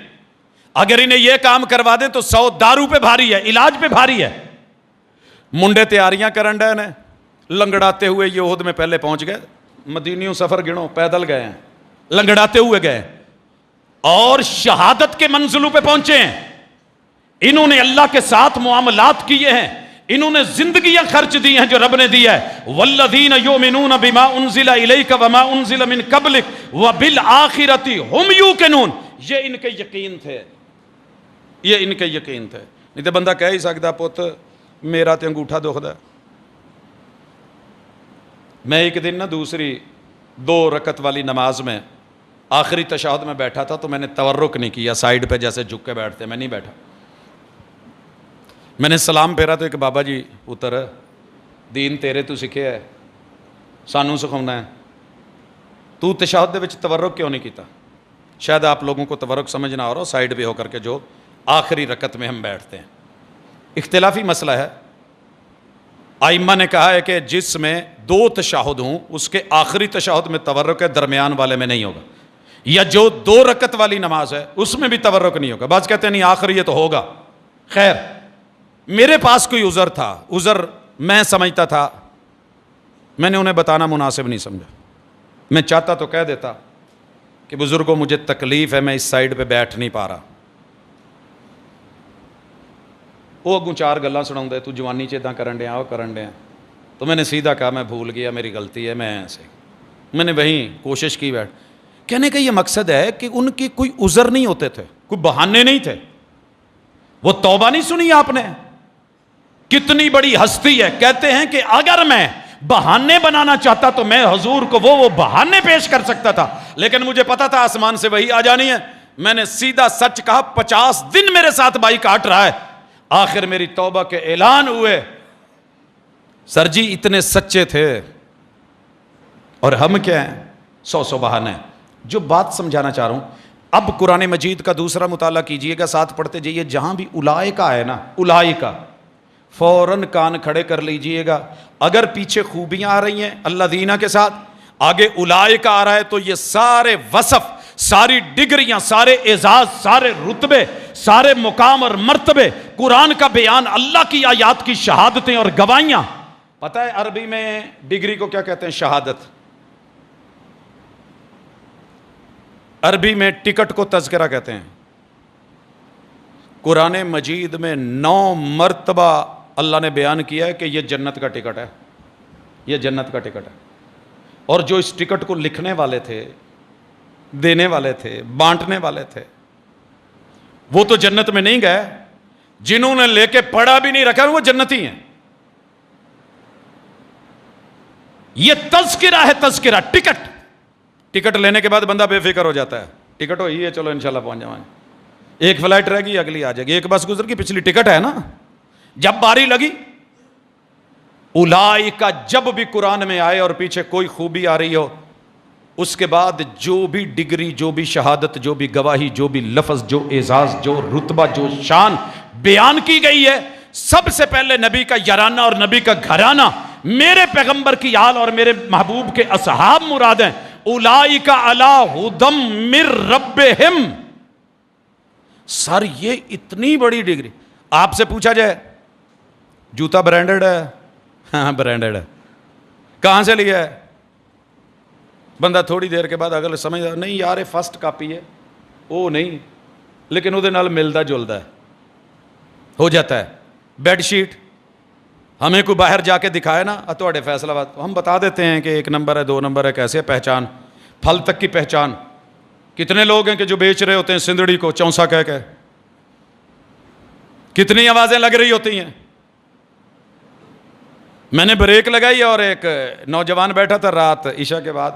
اگر انہیں یہ کام کروا دیں تو 100 دارو پہ بھاری ہے، علاج پہ بھاری ہے۔ منڈے تیاریاں کرن ڈے نے، لنگڑاتے ہوئے یہ احد میں پہلے پہنچ گئے۔ مدینیوں سفر گنو، پیدل گئے ہیں، لنگڑاتے ہوئے گئے اور شہادت کے منزلوں پہ پہنچے ہیں۔ انہوں نے اللہ کے ساتھ معاملات کیے ہیں، انہوں نے زندگیاں خرچ دی ہیں جو رب نے دی ہے۔ والذین یؤمنون بما انزل الیک وما انزل من قبلک وبالآخرۃ ھم یوقنون، یہ ان کے یقین تھے، یہ ان کے یقین تھے۔ نہیں تو بندہ کہہ ہی سکتا پت میرا تے انگوٹھا دکھدا۔ میں ایک دن نا دوسری 2 رکعت والی نماز میں آخری تشہد میں بیٹھا تھا تو میں نے تورک نہیں کیا، سائیڈ پہ جیسے جھک کے بیٹھتے، میں نہیں بیٹھا۔ میں نے سلام پھیرا تو ایک بابا جی پتر دین تیرے تو سکھے ہے، سانوں سکھاؤنا ہے، تو تشہد دے وچ تورک کیوں نہیں کیتا؟ شاید آپ لوگوں کو تورک سمجھ نہ آ رہا ہو، سائیڈ پہ ہو کر کے جو آخری رکعت میں ہم بیٹھتے ہیں۔ اختلافی مسئلہ ہے، ائمہ نے کہا ہے کہ جس میں 2 تشہد ہوں اس کے آخری تشہد میں تورک ہے، درمیان والے میں نہیں ہوگا، یا جو 2 رکعت والی نماز ہے اس میں بھی تورک نہیں ہوگا۔ بعض کہتے ہیں نہیں آخری یہ تو ہوگا۔ خیر، میرے پاس کوئی عذر تھا، عذر میں سمجھتا تھا، میں نے انہیں بتانا مناسب نہیں سمجھا۔ میں چاہتا تو کہہ دیتا کہ بزرگوں مجھے تکلیف ہے، میں اس سائیڈ پہ بیٹھ نہیں پا رہا۔ وہ اگوں 4 گلاں سناؤں دے، تو جوانی چ اداں کرن ڈیا، وہ کرن ڈیا۔ تو میں نے سیدھا کہا میں بھول گیا، میری غلطی ہے، میں ایسے میں نے وہیں کوشش کی بیٹھ کہنے کا یہ مقصد ہے کہ ان کی کوئی عذر نہیں ہوتے تھے، کوئی بہانے نہیں تھے. وہ توبہ نہیں سنی آپ نے؟ کتنی بڑی ہستی ہے. کہتے ہیں کہ اگر میں بہانے بنانا چاہتا تو میں حضور کو وہ بہانے پیش کر سکتا تھا، لیکن مجھے پتا تھا آسمان سے وہی آ جانی ہے. میں نے سیدھا سچ کہا. 50 دن میرے ساتھ بھائی کاٹ رہا ہے، آخر میری توبہ کے اعلان ہوئے. سر جی اتنے سچے تھے، اور ہم کیا ہیں؟ 100 بہانے. جو بات سمجھانا چاہ رہا ہوں، اب قرآن مجید کا دوسرا مطالعہ کیجئے گا، ساتھ پڑھتے جائیے. جہاں بھی اولائکا ہے نا، اولائکا، فوراً کان کھڑے کر لیجئے گا. اگر پیچھے خوبیاں آ رہی ہیں الذین کے ساتھ، آگے اولائکا آ رہا ہے، تو یہ سارے وصف، ساری ڈگریاں، سارے اعزاز، سارے رتبے، سارے مقام اور مرتبے، قرآن کا بیان، اللہ کی آیات کی شہادتیں اور گواہیاں. پتہ ہے عربی میں ڈگری کو کیا کہتے ہیں؟ شہادت. عربی میں ٹکٹ کو تذکرہ کہتے ہیں. قرآن مجید میں 9 مرتبہ اللہ نے بیان کیا ہے کہ یہ جنت کا ٹکٹ ہے، یہ جنت کا ٹکٹ ہے. اور جو اس ٹکٹ کو لکھنے والے تھے، دینے والے تھے، بانٹنے والے تھے، وہ تو جنت میں نہیں گئے. جنہوں نے لے کے پڑھا بھی نہیں رکھا وہ جنتی ہیں. یہ تذکرہ ہے، تذکرہ. ٹکٹ لینے کے بعد بندہ بے فکر ہو جاتا ہے. ٹکٹ ہوئی ہے، چلو انشاءاللہ پہنچ جائیں. ایک فلائٹ رہ گئی، اگلی آ جائے گی. ایک بس گزر گئی، پچھلی ٹکٹ ہے نا. جب باری لگی اولائکا، جب بھی قرآن میں آئے اور پیچھے کوئی خوبی آ رہی ہو، اس کے بعد جو بھی ڈگری، جو بھی شہادت، جو بھی گواہی، جو بھی لفظ، جو اعزاز، جو رتبہ، جو شان بیان کی گئی ہے، سب سے پہلے نبی کا یارانہ اور نبی کا گھرانہ، میرے پیغمبر کی آل اور میرے محبوب کے اصحاب مراد ہیں. اولائکا علی ھدی من ربہم. سر یہ اتنی بڑی ڈگری. آپ سے پوچھا جائے جوتا برانڈڈ ہے؟ ہاں برانڈڈ ہے. کہاں سے لیا ہے؟ بندہ تھوڑی دیر کے بعد اگر سمجھ نہیں یار یہ فرسٹ کاپی ہے، وہ نہیں، لیکن وہ نال ملتا جلتا ہے، ہو جاتا ہے. بیڈ شیٹ ہمیں کوئی باہر جا کے دکھائے نا، تھوڑے فیصلہ بات، ہم بتا دیتے ہیں کہ 1 نمبر ہے، 2 نمبر ہے. کیسے پہچان؟ پھل تک کی پہچان. کتنے لوگ ہیں کہ جو بیچ رہے ہوتے ہیں سندڑی کو چونسا کہہ کے، کتنی آوازیں لگ رہی ہوتی ہیں. میں نے بریک لگائی اور ایک نوجوان بیٹھا تھا رات عشاء کے بعد.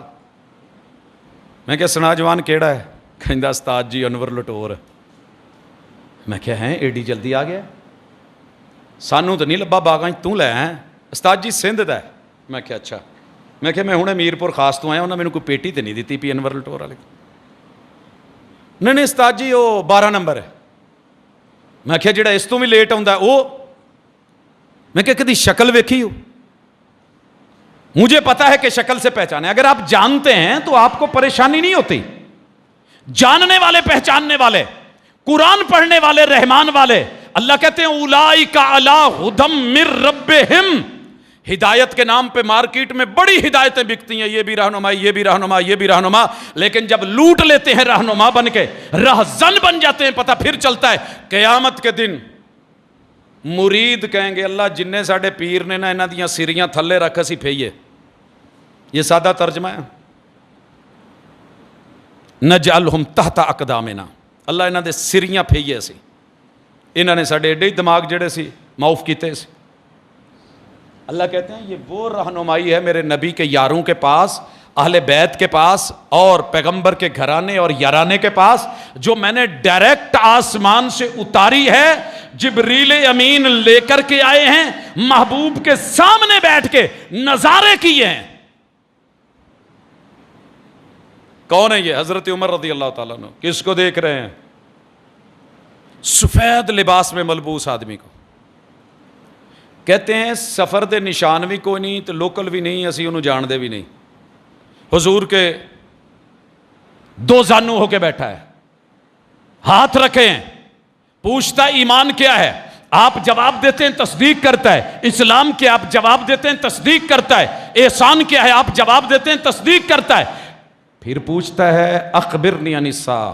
میں کہا سنا جوان کیڑا ہے؟ کہندا استاد جی انور لٹور. میں کہا ہیں ایڈی جلدی آ گیا؟ سانوں تو نہیں لبا باغاں تو لے ہیں. استاد جی سندھ دا ہے. میں کہا اچھا. میں کہا میں ہنے میرپور خاص تو آیا، انہوں نے مینوں کوئی پیٹی تو نہیں دیتی پی انور لٹور والے. نہیں استاد جی وہ 12 نمبر ہے. میں کہا جڑا اس تو بھی لیٹ آتا وہ. میں کہا کدی شکل ویکھی ہو؟ مجھے پتا ہے کہ شکل سے پہچانے. اگر آپ جانتے ہیں تو آپ کو پریشانی نہیں ہوتی. جاننے والے، پہچاننے والے، قرآن پڑھنے والے، رحمان والے. اللہ کہتے ہیں اولائک علی ھدی من ربہم. ہدایت کے نام پہ مارکیٹ میں بڑی ہدایتیں بکتی ہیں، یہ بھی رہنما، یہ بھی رہنما، یہ بھی رہنما. لیکن جب لوٹ لیتے ہیں رہنما بن کے، رہزن بن جاتے ہیں، پتہ پھر چلتا ہے. قیامت کے دن مرید کہیں گے اللہ جننے ساڈے پیر نے نا انہاں دیاں سریاں تھلے رکھ اسی پھیئے. یہ سادہ ترجمہ ہے. نجعلہم تحت اقدامنا. اللہ انہاں دے سریاں پھیئے سی. انہاں نے ساڈے ایڈے دماغ جڑے سی معاف کیتے سی. اللہ کہتے ہیں یہ وہ رہنمائی ہے میرے نبی کے یاروں کے پاس، اہل بیت کے پاس اور پیغمبر کے گھرانے اور یارانے کے پاس، جو میں نے ڈائریکٹ آسمان سے اتاری ہے. جبریل امین لے کر کے آئے ہیں، محبوب کے سامنے بیٹھ کے نظارے کیے ہیں. کون ہے یہ؟ حضرت عمر رضی اللہ تعالیٰ عنہ. کس کو دیکھ رہے ہیں؟ سفید لباس میں ملبوس آدمی کو. کہتے ہیں سفر دے نشان بھی کوئی نہیں تو لوکل بھی نہیں، اسی انہوں جان دے بھی نہیں. حضور کے 2 زانو ہو کے بیٹھا ہے، ہاتھ رکھے ہیں، پوچھتا ہے ایمان کیا ہے؟ آپ جواب دیتے ہیں تصدیق کرتا ہے. اسلام کیا؟ آپ جواب دیتے ہیں تصدیق کرتا ہے. احسان کیا ہے؟ آپ جواب دیتے ہیں تصدیق کرتا ہے. پھر پوچھتا ہے اخبرنی عن الساعہ،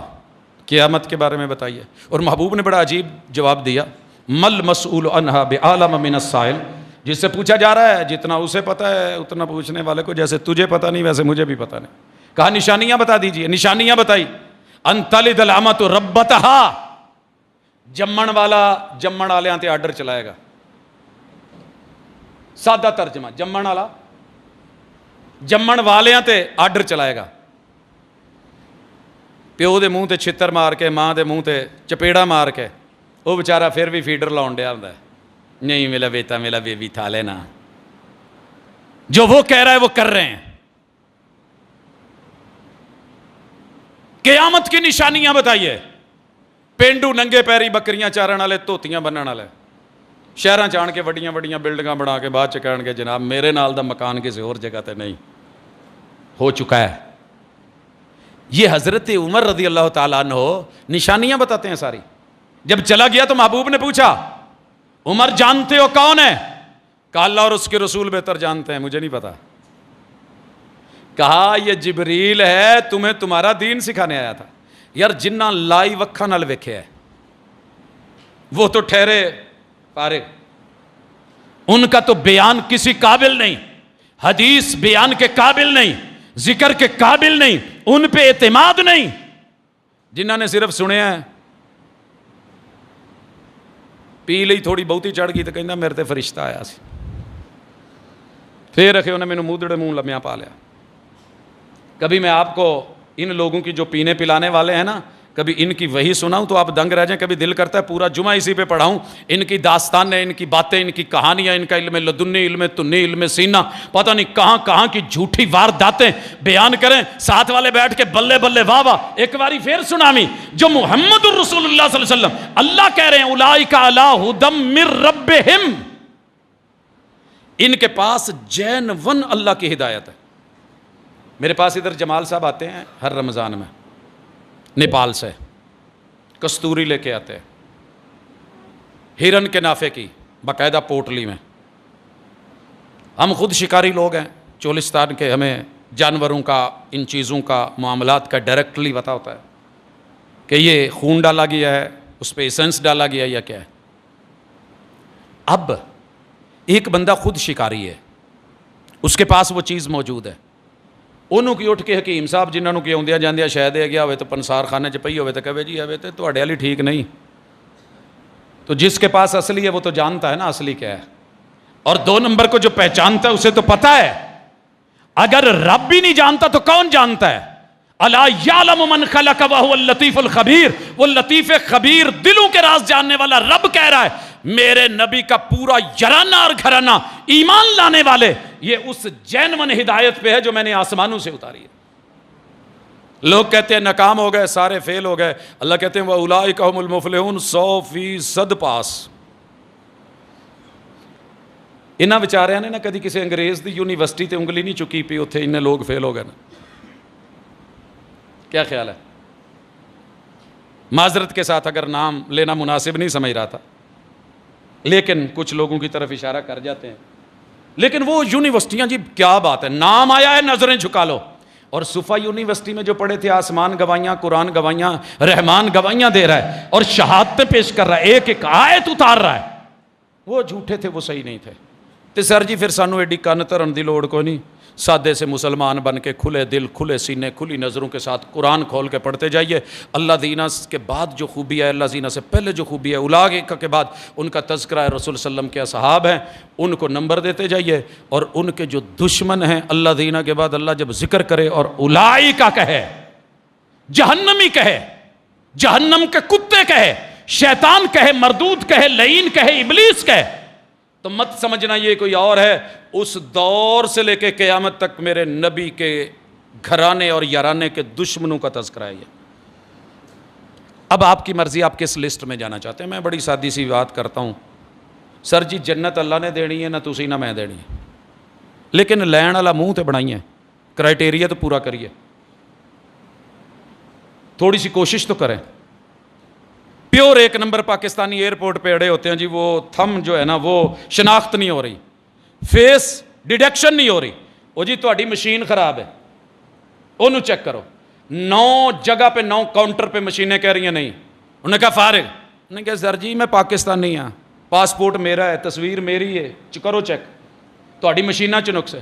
قیامت کے بارے میں بتائیے. اور محبوب نے بڑا عجیب جواب دیا، مل مسئول عنہا بعالم من السائل. جس سے پوچھا جا رہا ہے جتنا اسے پتا ہے اتنا پوچھنے والے کو، جیسے تجھے پتا نہیں ویسے مجھے بھی پتا نہیں. کہا نشانیاں بتا دیجئے، نشانیاں بتائی. ان تلد الامۃ ربتہا، جمن والا جمن والوں تے آرڈر چلائے گا. سادہ ترجمہ، جمن والا جمن والوں تے آرڈر چلائے گا. پیو دے منہ تے چھتر مار کے، ماں دے منہ تے چپیڑا مار کے، وہ بیچارہ پھر بھی فیڈر لاؤن ڈیا ہوندا ہے، نہیں میرا بیٹا میرا بیبی تھا لینا. جو وہ کہہ رہا ہے وہ کر رہے ہیں. قیامت کی نشانیاں بتائیے. پینڈو ننگے پیری بکریاں چارن والے، دھوتیاں بنن والے، شہراں چان کے وڈیاں وڈیاں بلڈنگاں بنا کے بعد چ کہن گے جناب میرے نال دا مکان کسی اور جگہ تے نہیں ہو چکا ہے. یہ حضرت عمر رضی اللہ تعالیٰ عنہ نشانیاں بتاتے ہیں ساری. جب چلا گیا تو محبوب نے پوچھا عمر جانتے ہو کون ہے؟ کہا اللہ اور اس کے رسول بہتر جانتے ہیں، مجھے نہیں پتا. کہا یہ جبریل ہے، تمہیں تمہارا دین سکھانے آیا تھا. یار جنہ لائی وکھا نال ویکھے ہے وہ تو ٹھہرے فارغ، ان کا تو بیان کسی قابل نہیں، حدیث بیان کے قابل نہیں، ذکر کے قابل نہیں، ان پہ اعتماد نہیں. جنہوں نے صرف سنے ہیں، پی لئی تھوڑی بہتی چڑھ گئی تو کہنا میرے تے فرشتہ آیا سی، پھر رکھے انہیں مینوں مودڑے منہ لمیاں پا لیا. کبھی میں آپ کو ان لوگوں کی جو پینے پلانے والے ہیں نا، کبھی ان کی وہی سناؤں تو آپ دنگ رہ جائیں. کبھی دل کرتا ہے پورا جمعہ اسی پہ پڑھاؤں. ان کی داستانیں، ان کی باتیں، ان کی کہانیاں، ان کا علم لدنی، علم تنی، علم سینہ، پتہ نہیں کہاں کہاں کی جھوٹی وارداتیں بیان کریں. ساتھ والے بیٹھ کے بلے بلے واہ واہ. ایک باری پھر سنامی جو محمد الرسول اللہ صلی اللہ علیہ وسلم، اللہ کہہ رہے ہیں اولئک علی ھدی من ربہم، ان کے پاس جینون اللہ کی ہدایت ہے. میرے پاس ادھر جمال صاحب آتے ہیں ہر رمضان میں، نیپال سے کستوری لے کے آتے ہیں، ہرن کے نافے کی باقاعدہ پوٹلی میں. ہم خود شکاری لوگ ہیں چولستان کے، ہمیں جانوروں کا، ان چیزوں کا، معاملات کا ڈائریکٹلی پتہ ہوتا ہے کہ یہ خون ڈالا گیا ہے، اس پہ ایسنس ڈالا گیا یا کیا ہے. اب ایک بندہ خود شکاری ہے، اس کے پاس وہ چیز موجود ہے. انہوں کی اٹھ کے حکیم صاحب جنہوں کی آدیا جاندیا شاید ہے گیا ہوئے تو پنسار خانے چ پئی ہوئے تو کہے جی ہوئے تو تھوڑے والی ٹھیک نہیں. تو جس کے پاس اصلی ہے وہ تو جانتا ہے نا اصلی کیا ہے. اور 2 نمبر کو جو پہچانتا ہے اسے تو پتا ہے. اگر رب بھی نہیں جانتا تو کون جانتا ہے؟ الا یعلم من خلق وهو اللطیف الخبیر. وہ لطیف خبیر، دلوں کے راز جاننے والا رب کہہ رہا ہے میرے نبی کا پورا یرانہ اور گھرانہ ایمان لانے والے یہ اس جینون ہدایت پہ ہے جو میں نے آسمانوں سے اتاری ہے. لوگ کہتے ہیں ناکام ہو گئے، سارے فیل ہو گئے. اللہ کہتے ہیں وَأُولَئِكَ هُمُ الْمُفْلِحُونَ، 100% پاس. انہاں بیچاریاں نے نا کدی کسی انگریز دی یونیورسٹی تے انگلی نہیں چکی پی، اتھے انہیں لوگ فیل ہو گئے نا. کیا خیال ہے؟ معذرت کے ساتھ اگر نام لینا مناسب نہیں سمجھ رہا تھا، لیکن کچھ لوگوں کی طرف اشارہ کر جاتے ہیں. لیکن وہ یونیورسٹیاں جی کیا بات ہے، نام آیا ہے نظریں جھکا لو. اور صفا یونیورسٹی میں جو پڑھے تھے آسمان گوائیاں، قرآن گوائیاں، رحمان گوائیاں دے رہا ہے اور شہادتیں پیش کر رہا ہے، ایک ایک آیت اتار رہا ہے. وہ جھوٹے تھے، وہ صحیح نہیں تھے. تو سر جی پھر سانو ایڈی کن ترن دی لوڑ کو نہیں، سادے سے مسلمان بن کے کھلے دل، کھلے سینے، کھلی نظروں کے ساتھ قرآن کھول کے پڑھتے جائیے. اللہ دینا کے بعد جو خوبی ہے، اللہ دینا سے پہلے جو خوبی ہے، اولئک کے بعد ان کا تذکرہ ہے، رسول صلی اللہ علیہ وسلم کے اصحاب ہیں، ان کو نمبر دیتے جائیے. اور ان کے جو دشمن ہیں اللہ دینا کے بعد اللہ جب ذکر کرے اور اولئک کہے، جہنمی کہے، جہنم کے کتے کہے، شیطان کہے، مردود کہے، لعین کہے، ابلیس کہے، تو مت سمجھنا یہ کوئی اور ہے. اس دور سے لے کے قیامت تک میرے نبی کے گھرانے اور یارانے کے دشمنوں کا تذکرہ ہے. اب آپ کی مرضی، آپ کس لسٹ میں جانا چاہتے ہیں. میں بڑی سادی سی بات کرتا ہوں، سر جی جنت اللہ نے دینی ہے، نہ تسی نہ میں دینی ہے، لیکن لین والا منہ تے بنائی ہے، کرائٹیریا تو پورا کریے، تھوڑی سی کوشش تو کریں. پیور 1 نمبر پاکستانی ایئرپورٹ پہ اڑے ہوتے ہیں جی، وہ تھم جو ہے نا وہ شناخت نہیں ہو رہی، فیس ڈیڈکشن نہیں ہو رہی. وہ جی تہاڈی مشین خراب ہے، انہوں چیک کرو. 9 جگہ پہ 9 کاؤنٹر پہ مشینیں کہہ رہی ہیں نہیں. انہوں نے کہا فارغ. انہوں نے کہا سر جی میں پاکستانی ہاں، پاسپورٹ میرا ہے، تصویر میری ہے، کرو چیک. ਤੁਹਾਡੀ ਮਸ਼ੀਨਾਂ 'ਚ ਨੁਕਸ ਹੈ।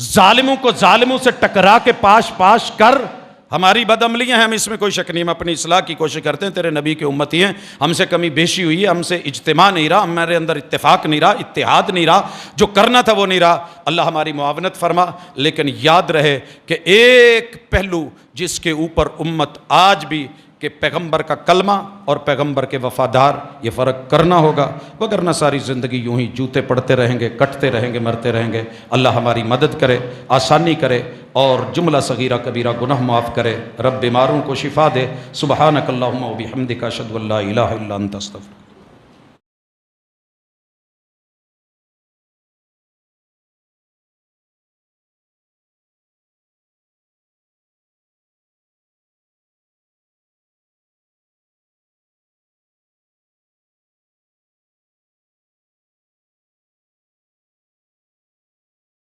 ظالموں کو ظالموں سے ٹکرا کے پاش پاش کر ہماری بدعملیاں ہیں، ہم اس میں کوئی شک نہیں، ہم اپنی اصلاح کی کوشش کرتے ہیں، تیرے نبی کے امتی ہیں، ہم سے کمی بیشی ہوئی ہے، ہم سے اجتماع نہیں رہا، ہمارے اندر اتفاق نہیں رہا، اتحاد نہیں رہا، جو کرنا تھا وہ نہیں رہا، اللہ ہماری معاونت فرما۔ لیکن یاد رہے کہ ایک پہلو جس کے اوپر امت آج بھی کہ پیغمبر کا کلمہ اور پیغمبر کے وفادار، یہ فرق کرنا ہوگا، وگرنہ ساری زندگی یوں ہی جوتے پڑتے رہیں گے، کٹتے رہیں گے، مرتے رہیں گے۔ اللہ ہماری مدد کرے، آسانی کرے، اور جملہ صغیرہ کبیرہ گناہ معاف کرے، رب بیماروں کو شفا دے۔ سبحانک اللہم و بحمدک، اشہد ان لا الہ الا انت، استغفرک۔